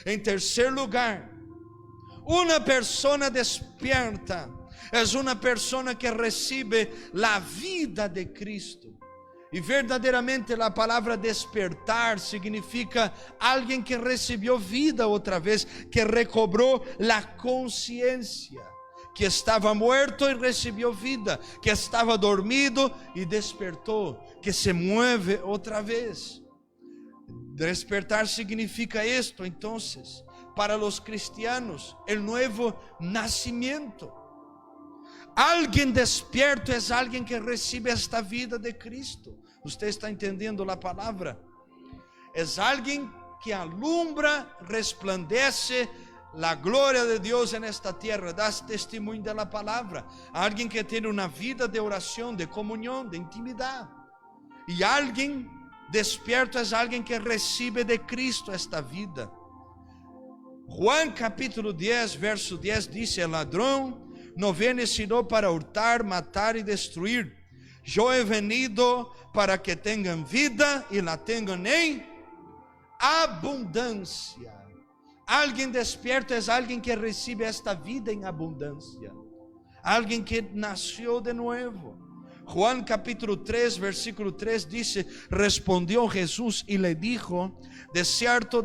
En tercer lugar, una persona despierta es una persona que recibe la vida de Cristo. Y verdaderamente la palabra despertar significa alguien que recibió vida otra vez, que recobró la conciencia, que estaba muerto y recibió vida, que estaba dormido y despertó, que se mueve otra vez. Despertar significa esto, entonces, para los cristianos, el nuevo nacimiento. Alguien despierto es alguien que recibe esta vida de Cristo. Usted está entendiendo la palabra. Es alguien que alumbra, resplandece la gloria de Dios en esta tierra, da testimonio de la palabra. Alguien que tiene una vida de oración, de comunión, de intimidad. Y alguien despierto es alguien que recibe de Cristo esta vida. Juan capítulo 10, verso 10 dice: el ladrón no viene sino para hurtar, matar y destruir. Yo he venido para que tengan vida y la tengan en abundancia. Alguien despierto es alguien que recibe esta vida en abundancia. Alguien que nació de nuevo. Juan capítulo 3, versículo 3 dice: respondió Jesús y le dijo: de cierto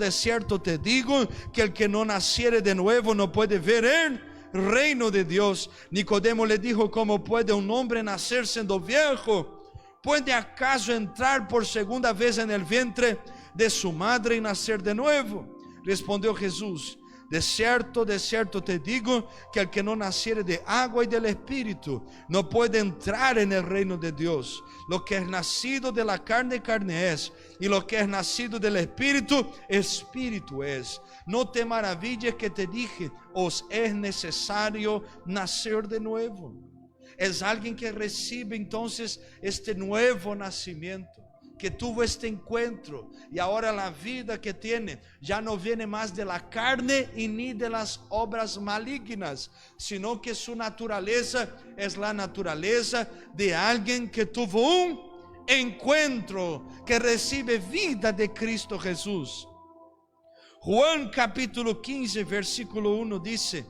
te digo, que el que no naciere de nuevo no puede ver el reino de Dios. Nicodemo le dijo: ¿cómo puede un hombre nacer siendo viejo? ¿Puede acaso entrar por segunda vez en el vientre de su madre y nacer de nuevo? Respondió Jesús: de cierto te digo, que el que no naciere de agua y del Espíritu no puede entrar en el reino de Dios. Lo que es nacido de la carne, carne es, y lo que es nacido del Espíritu, Espíritu es. No te maravilles que te dije: os es necesario nacer de nuevo. Es alguien que recibe entonces este nuevo nacimiento, que tuvo este encuentro, y ahora la vida que tiene ya no viene más de la carne y ni de las obras malignas, sino que su naturaleza es la naturaleza de alguien que tuvo un encuentro, que recibe vida de Cristo Jesús. Juan capítulo 15, versículo 1 dice: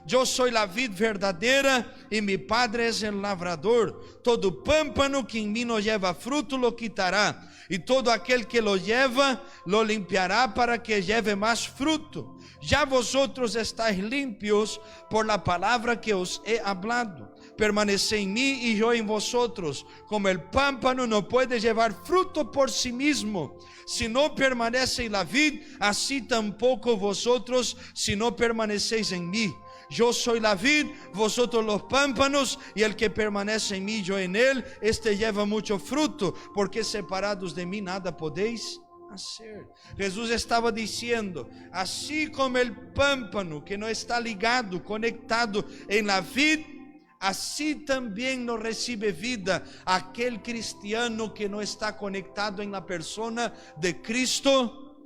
yo soy la vid verdadera y mi Padre es el labrador. Todo pámpano que en mí no lleva fruto lo quitará, y todo aquel que lo lleva lo limpiará para que lleve más fruto. Ya vosotros estáis limpios por la palabra que os he hablado. Permaneced en mí y yo en vosotros. Como el pámpano no puede llevar fruto por sí mismo si no permanece en la vid, así tampoco vosotros si no permanecéis en mí. Yo soy la vid, vosotros los pámpanos, y el que permanece en mí, yo en él, este lleva mucho fruto, porque separados de mí nada podéis hacer. Jesús estaba diciendo: así como el pámpano que no está ligado, conectado en la vid, así también no recibe vida aquel cristiano que no está conectado en la persona de Cristo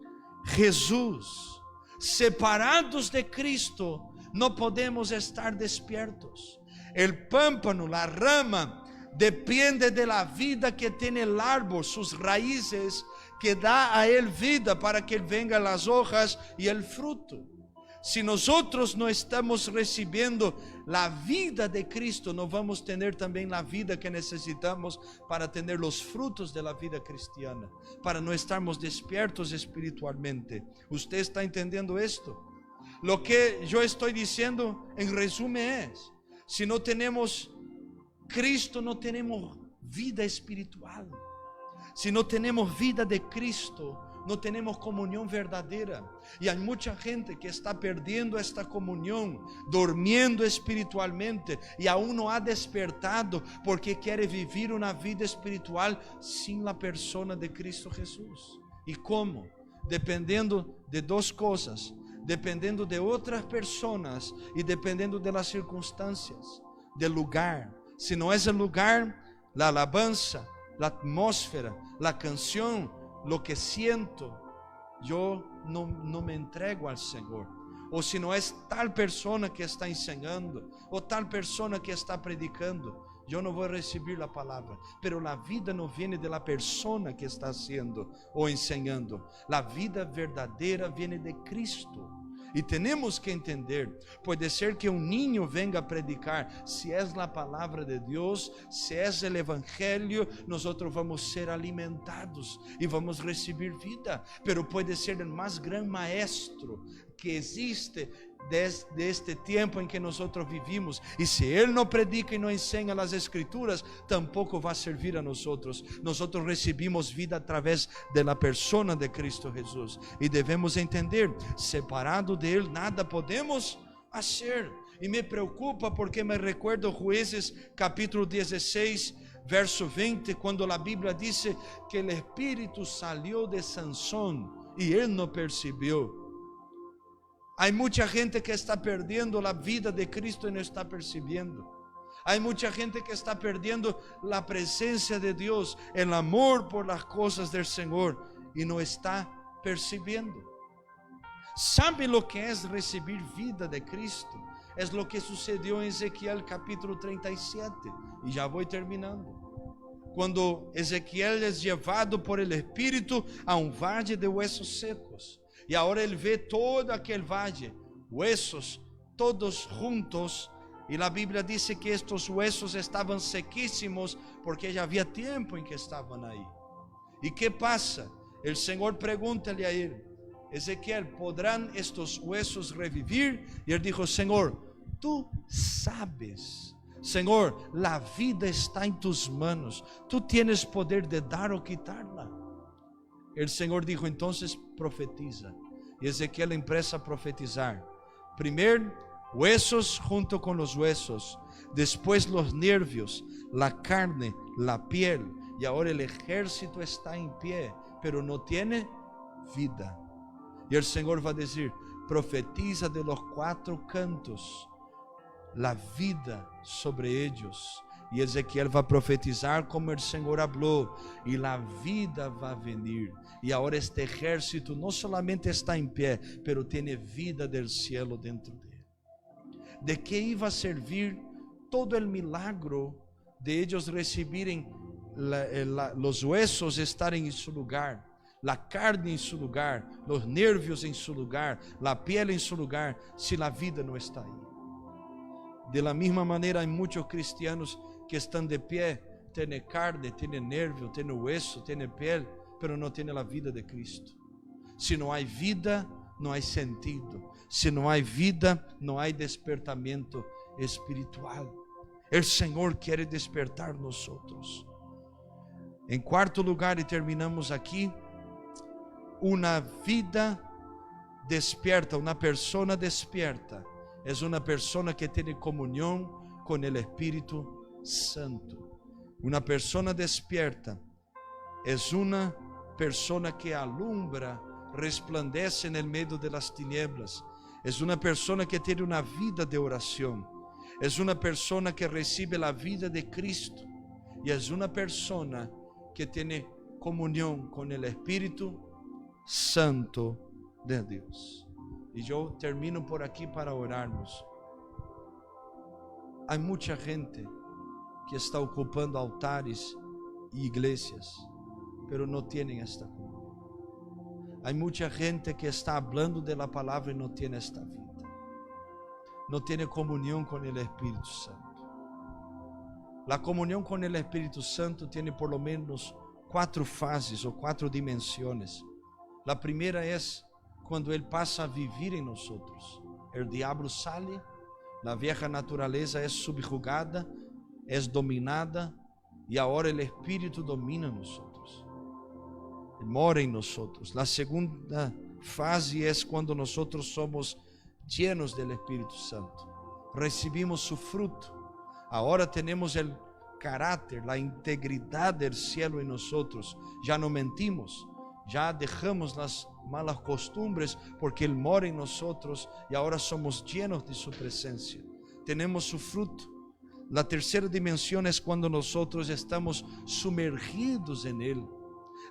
Jesús. Separados de Cristo no podemos estar despiertos. El pámpano, la rama, depende de la vida que tiene el árbol, sus raíces que da a Él vida para que vengan las hojas y el fruto. Si nosotros no estamos recibiendo la vida de Cristo, no vamos a tener también la vida que necesitamos para tener los frutos de la vida cristiana, para no estarmos despiertos espiritualmente. ¿Usted está entendiendo esto? Lo que yo estoy diciendo en resumen es, si no tenemos Cristo, no tenemos vida espiritual. Si no tenemos vida de Cristo, no tenemos comunión verdadera. Y hay mucha gente que está perdiendo esta comunión, durmiendo espiritualmente y aún no ha despertado porque quiere vivir una vida espiritual sin la persona de Cristo Jesús. ¿Y cómo? Dependiendo de dos cosas: dependiendo de otras personas y dependiendo de las circunstancias, del lugar. Si no es el lugar, la alabanza, la atmósfera, la canción, lo que siento, yo no me entrego al Señor. O si no es tal persona que está enseñando, o tal persona que está predicando, yo no voy a recibir la palabra. Pero la vida no viene de la persona que está haciendo o enseñando. La vida verdadera viene de Cristo. Y tenemos que entender, puede ser que un niño venga a predicar, si es la palabra de Dios, si es el evangelio, nosotros vamos a ser alimentados y vamos a recibir vida. Pero puede ser el más gran maestro que existe desde este tiempo en que nosotros vivimos, y si Él no predica y no enseña las escrituras, tampoco va a servir a nosotros. Nosotros recibimos vida a través de la persona de Cristo Jesús, y debemos entender, separado de Él nada podemos hacer. Y me preocupa porque me recuerdo Jueces capítulo 16 verso 20, cuando la Biblia dice que el espíritu salió de Sansón y él no percibió. Hay mucha gente que está perdiendo la vida de Cristo y no está percibiendo. Hay mucha gente que está perdiendo la presencia de Dios, el amor por las cosas del Señor, y no está percibiendo. ¿Sabe lo que es recibir vida de Cristo? Es lo que sucedió en Ezequiel capítulo 37. Y ya voy terminando. Cuando Ezequiel es llevado por el Espíritu a un valle de huesos secos. Y ahora él ve todo aquel valle, huesos todos juntos. Y la Biblia dice que estos huesos estaban sequísimos porque ya había tiempo en que estaban ahí. ¿Y qué pasa? El Señor pregúntale a él: Ezequiel, ¿podrán estos huesos revivir? Y él dijo: Señor, tú sabes. Señor, la vida está en tus manos. Tú tienes poder de dar o quitarla. El Señor dijo: entonces profetiza. Y Ezequiel empieza a profetizar. Primero huesos junto con los huesos, después los nervios, la carne, la piel. Y ahora el ejército está en pie, pero no tiene vida. Y el Señor va a decir: profetiza de los cuatro cantos la vida sobre ellos. Y Ezequiel va a profetizar como el Señor habló, y la vida va a venir. Y ahora este ejército no solamente está en pie, pero tiene vida del cielo dentro de él. ¿De qué iba a servir todo el milagro de ellos recibirem los huesos estarem en su lugar, la carne en su lugar, los nervios en su lugar, la piel en su lugar, si la vida no está ahí? De la misma manera hay muchos cristianos que están de pie, tienen carne, tienen nervio, tienen hueso, tienen piel, pero no tienen la vida de Cristo. Si no hay vida, no hay sentido. Si no hay vida, no hay despertamiento espiritual. El Señor quiere despertar nosotros. En cuarto lugar, y terminamos aquí, una vida despierta, una persona despierta, es una persona que tiene comunión con el Espíritu Santo. Una persona despierta es una persona que alumbra, resplandece en el medio de las tinieblas. Es una persona que tiene una vida de oración. Es una persona que recibe la vida de Cristo. Y es una persona que tiene comunión con el Espíritu Santo de Dios. Y yo termino por aquí para orarnos. Hay mucha gente que está ocupando altares y iglesias, pero no tienen esta comunión. Hay mucha gente que está hablando de la palabra y no tiene esta vida. No tiene comunión con el Espíritu Santo. La comunión con el Espíritu Santo tiene por lo menos 4 fases o 4 dimensiones. La primera es cuando Él pasa a vivir en nosotros. El diablo sale, la vieja naturaleza es subjugada, es dominada, y ahora el Espíritu domina en nosotros. Él mora en nosotros. La segunda fase es cuando nosotros somos llenos del Espíritu Santo. Recibimos su fruto. Ahora tenemos el carácter, la integridad del cielo en nosotros. Ya no mentimos, ya dejamos las malas costumbres porque Él mora en nosotros y ahora somos llenos de su presencia. Tenemos su fruto. La tercera dimensión es cuando nosotros estamos sumergidos en Él.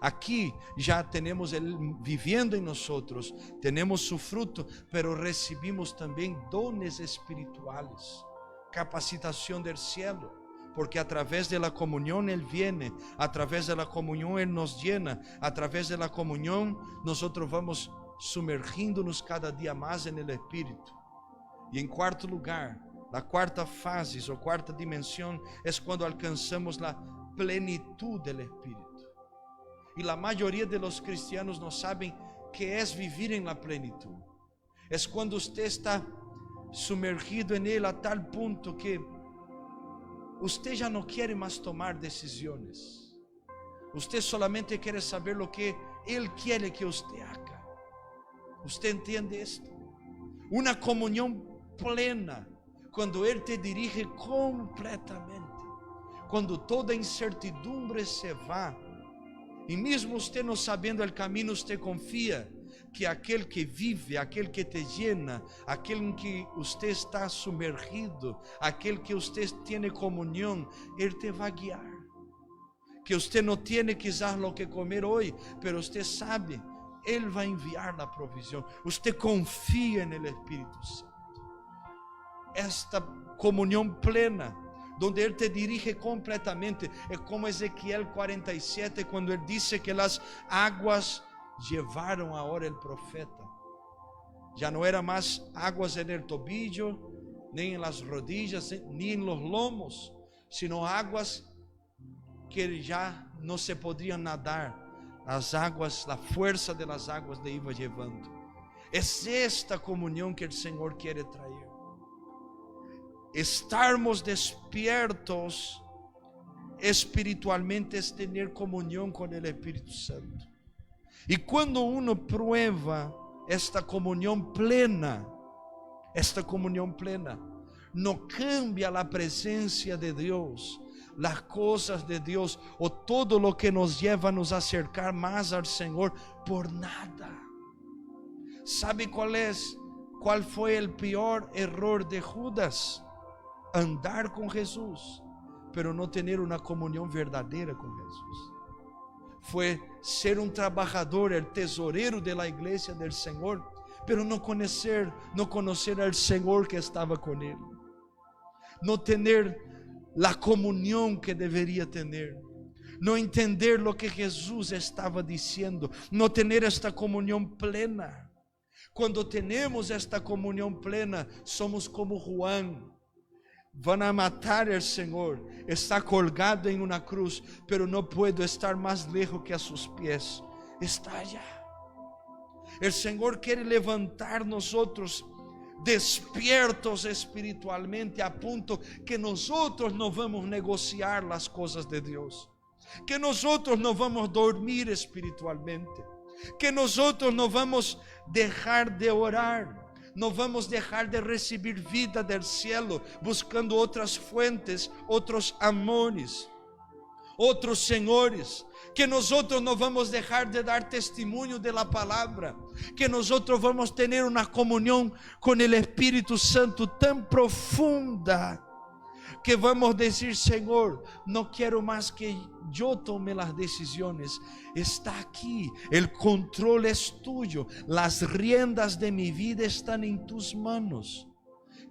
Aquí ya tenemos Él viviendo en nosotros, tenemos su fruto, pero recibimos también dones espirituales. Capacitación del cielo, porque a través de la comunión Él viene, a través de la comunión Él nos llena, a través de la comunión nosotros vamos sumergiéndonos cada día más en el Espíritu. Y en cuarto lugar, la cuarta fase o cuarta dimensión es cuando alcanzamos la plenitud del Espíritu. Y la mayoría de los cristianos no saben qué es vivir en la plenitud. Es cuando usted está sumergido en Él a tal punto que usted ya no quiere más tomar decisiones. Usted solamente quiere saber lo que Él quiere que usted haga. ¿Usted entiende esto? Una comunión plena, cuando Él te dirige completamente, cuando toda incertidumbre se va, y mesmo usted no sabendo el camino, usted confía que aquel que vive, aquel que te llena, aquel en que usted está sumergido, aquel que usted tiene comunión, Él te va a guiar. Que usted no tiene quizás lo que comer hoy, pero usted sabe, Él va a enviar la provisión. Usted confía en el Espíritu Santo. Esta comunión plena, donde Él te dirige completamente, es como Ezequiel 47, cuando Él dice que las aguas llevaron ahora el profeta. Ya no era más aguas en el tobillo, ni en las rodillas, ni en los lomos, sino aguas que ya no se podían nadar. Las aguas, la fuerza de las aguas le iba llevando. Es esta comunión que el Señor quiere traer. Estarmos despiertos espiritualmente es tener comunión con el Espíritu Santo. Y cuando uno prueba esta comunión plena, no cambia la presencia de Dios, las cosas de Dios o todo lo que nos lleva a nos acercar más al Señor por nada. ¿Sabe cuál fue el peor error de Judas? Andar con Jesús, pero no tener una comunión verdadera con Jesús. Fue ser un trabajador, el tesorero de la iglesia del Señor, pero no conocer al Señor que estaba con Él. No tener la comunión que debería tener. No entender lo que Jesús estaba diciendo. No tener esta comunión plena. Cuando tenemos esta comunión plena, somos como Juan. Van a matar al Señor, está colgado en una cruz, pero no puedo estar más lejos que a sus pies. Está allá. El Señor quiere levantar nosotros despiertos espiritualmente, a punto que nosotros no vamos a negociar las cosas de Dios, que nosotros no vamos a dormir espiritualmente, que nosotros no vamos a dejar de orar, no vamos a dejar de recibir vida del cielo, buscando otras fuentes, otros amores, otros señores, que nosotros no vamos a dejar de dar testimonio de la palabra, que nosotros vamos a tener una comunión con el Espíritu Santo tan profunda, que vamos a decir: Señor, no quiero más que yo tome las decisiones, está aquí, el control es tuyo, las riendas de mi vida están en tus manos.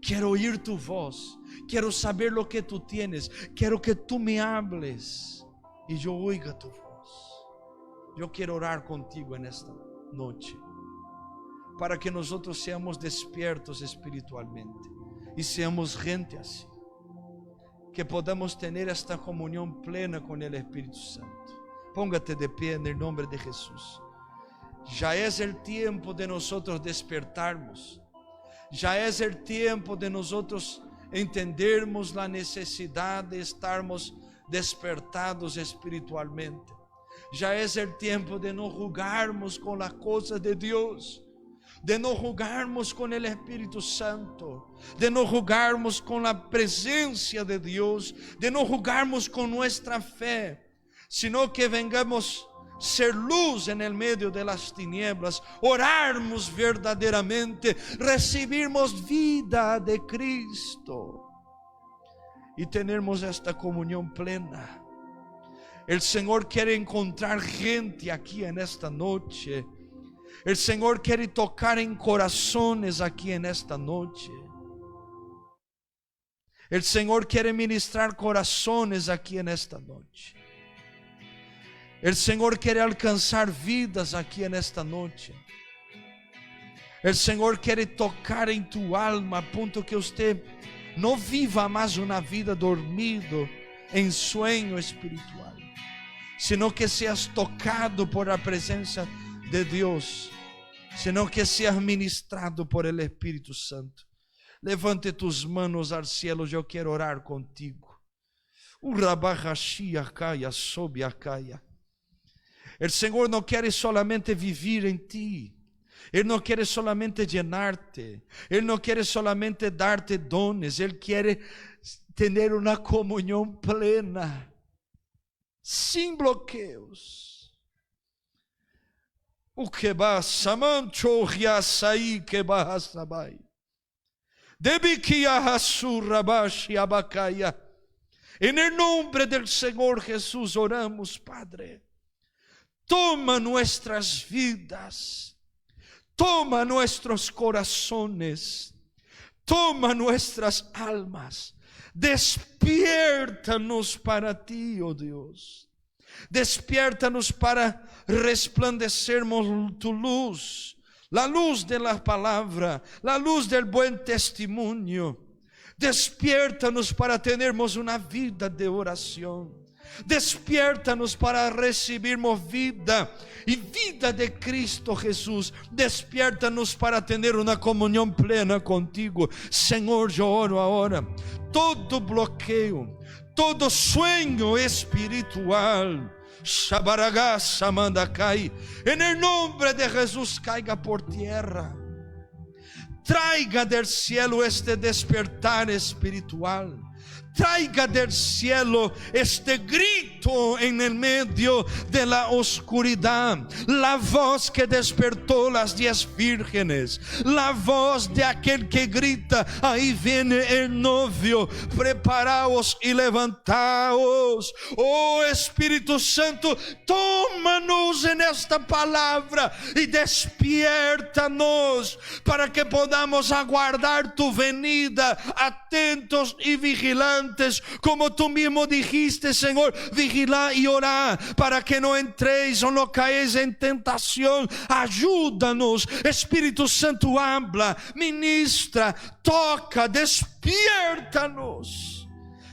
Quiero oír tu voz, quiero saber lo que tú tienes, quiero que tú me hables y yo oiga tu voz. Yo quiero orar contigo en esta noche, para que nosotros seamos despiertos espiritualmente y seamos gente así, que podamos tener esta comunión plena con el Espíritu Santo. Póngate de pie en el nombre de Jesús. Ya es el tiempo de nosotros despertarnos. Ya es el tiempo de nosotros entendermos la necesidad de estarmos despertados espiritualmente. Ya es el tiempo de no jugarmos con las cosas de Dios, de no jugarmos con el Espíritu Santo, de no jugarmos con la presencia de Dios, de no jugarmos con nuestra fe, sino que vengamos ser luz en el medio de las tinieblas, orarmos verdaderamente, recibirmos vida de Cristo y tenemos esta comunión plena. El Señor quiere encontrar gente aquí en esta noche. El Señor quiere tocar en corazones aquí en esta noche. El Señor quiere ministrar corazones aquí en esta noche. El Señor quiere alcanzar vidas aquí en esta noche. El Señor quiere tocar en tu alma a punto que usted no viva más una vida dormido en sueño espiritual, sino que seas tocado por la presencia de Dios, sino que seas ministrado por el Espíritu Santo. Levante tus manos al cielo, yo quiero orar contigo. El Señor no quiere solamente vivir en ti. Él no quiere solamente llenarte. Él no quiere solamente darte dones. Él quiere tener una comunión plena, sin bloqueos. O que va samancho riasaí que va hasabai. Debi que rabashi abacaya. En el nombre del Señor Jesús oramos, Padre. Toma nuestras vidas, toma nuestros corazones, toma nuestras almas. Despiértanos para ti, oh Dios. Despiértanos para resplandecermos tu luz, la luz de la palabra, la luz del buen testimonio. Despiértanos para tenermos una vida de oración. Despiértanos para recibirmos vida y vida de Cristo Jesús. Despiértanos para tener una comunión plena contigo. Señor, yo oro ahora. Todo bloqueo, todo sueño espiritual, Shabaragá, Samandacai, en el nombre de Jesús caiga por tierra. Traiga del cielo este despertar espiritual. Traiga del cielo este grito en el medio de la oscuridad. La voz que despertó las 10 vírgenes. La voz de aquel que grita: ahí viene el novio. Preparaos y levantaos. Oh Espíritu Santo, tómanos en esta palabra y despiértanos para que podamos aguardar tu venida, atentos y vigilantes. Como tú mismo dijiste, Señor, vigilad y orad para que no entréis o no caéis en tentación. Ayúdanos, Espíritu Santo, habla, ministra, toca, despiértanos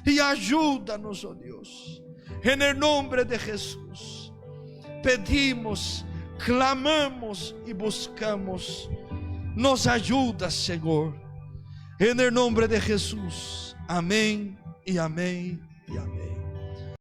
y ayúdanos, oh Dios. En el nombre de Jesús pedimos, clamamos y buscamos. Nos ayuda, Señor, en el nombre de Jesús. Amén y amén y amén.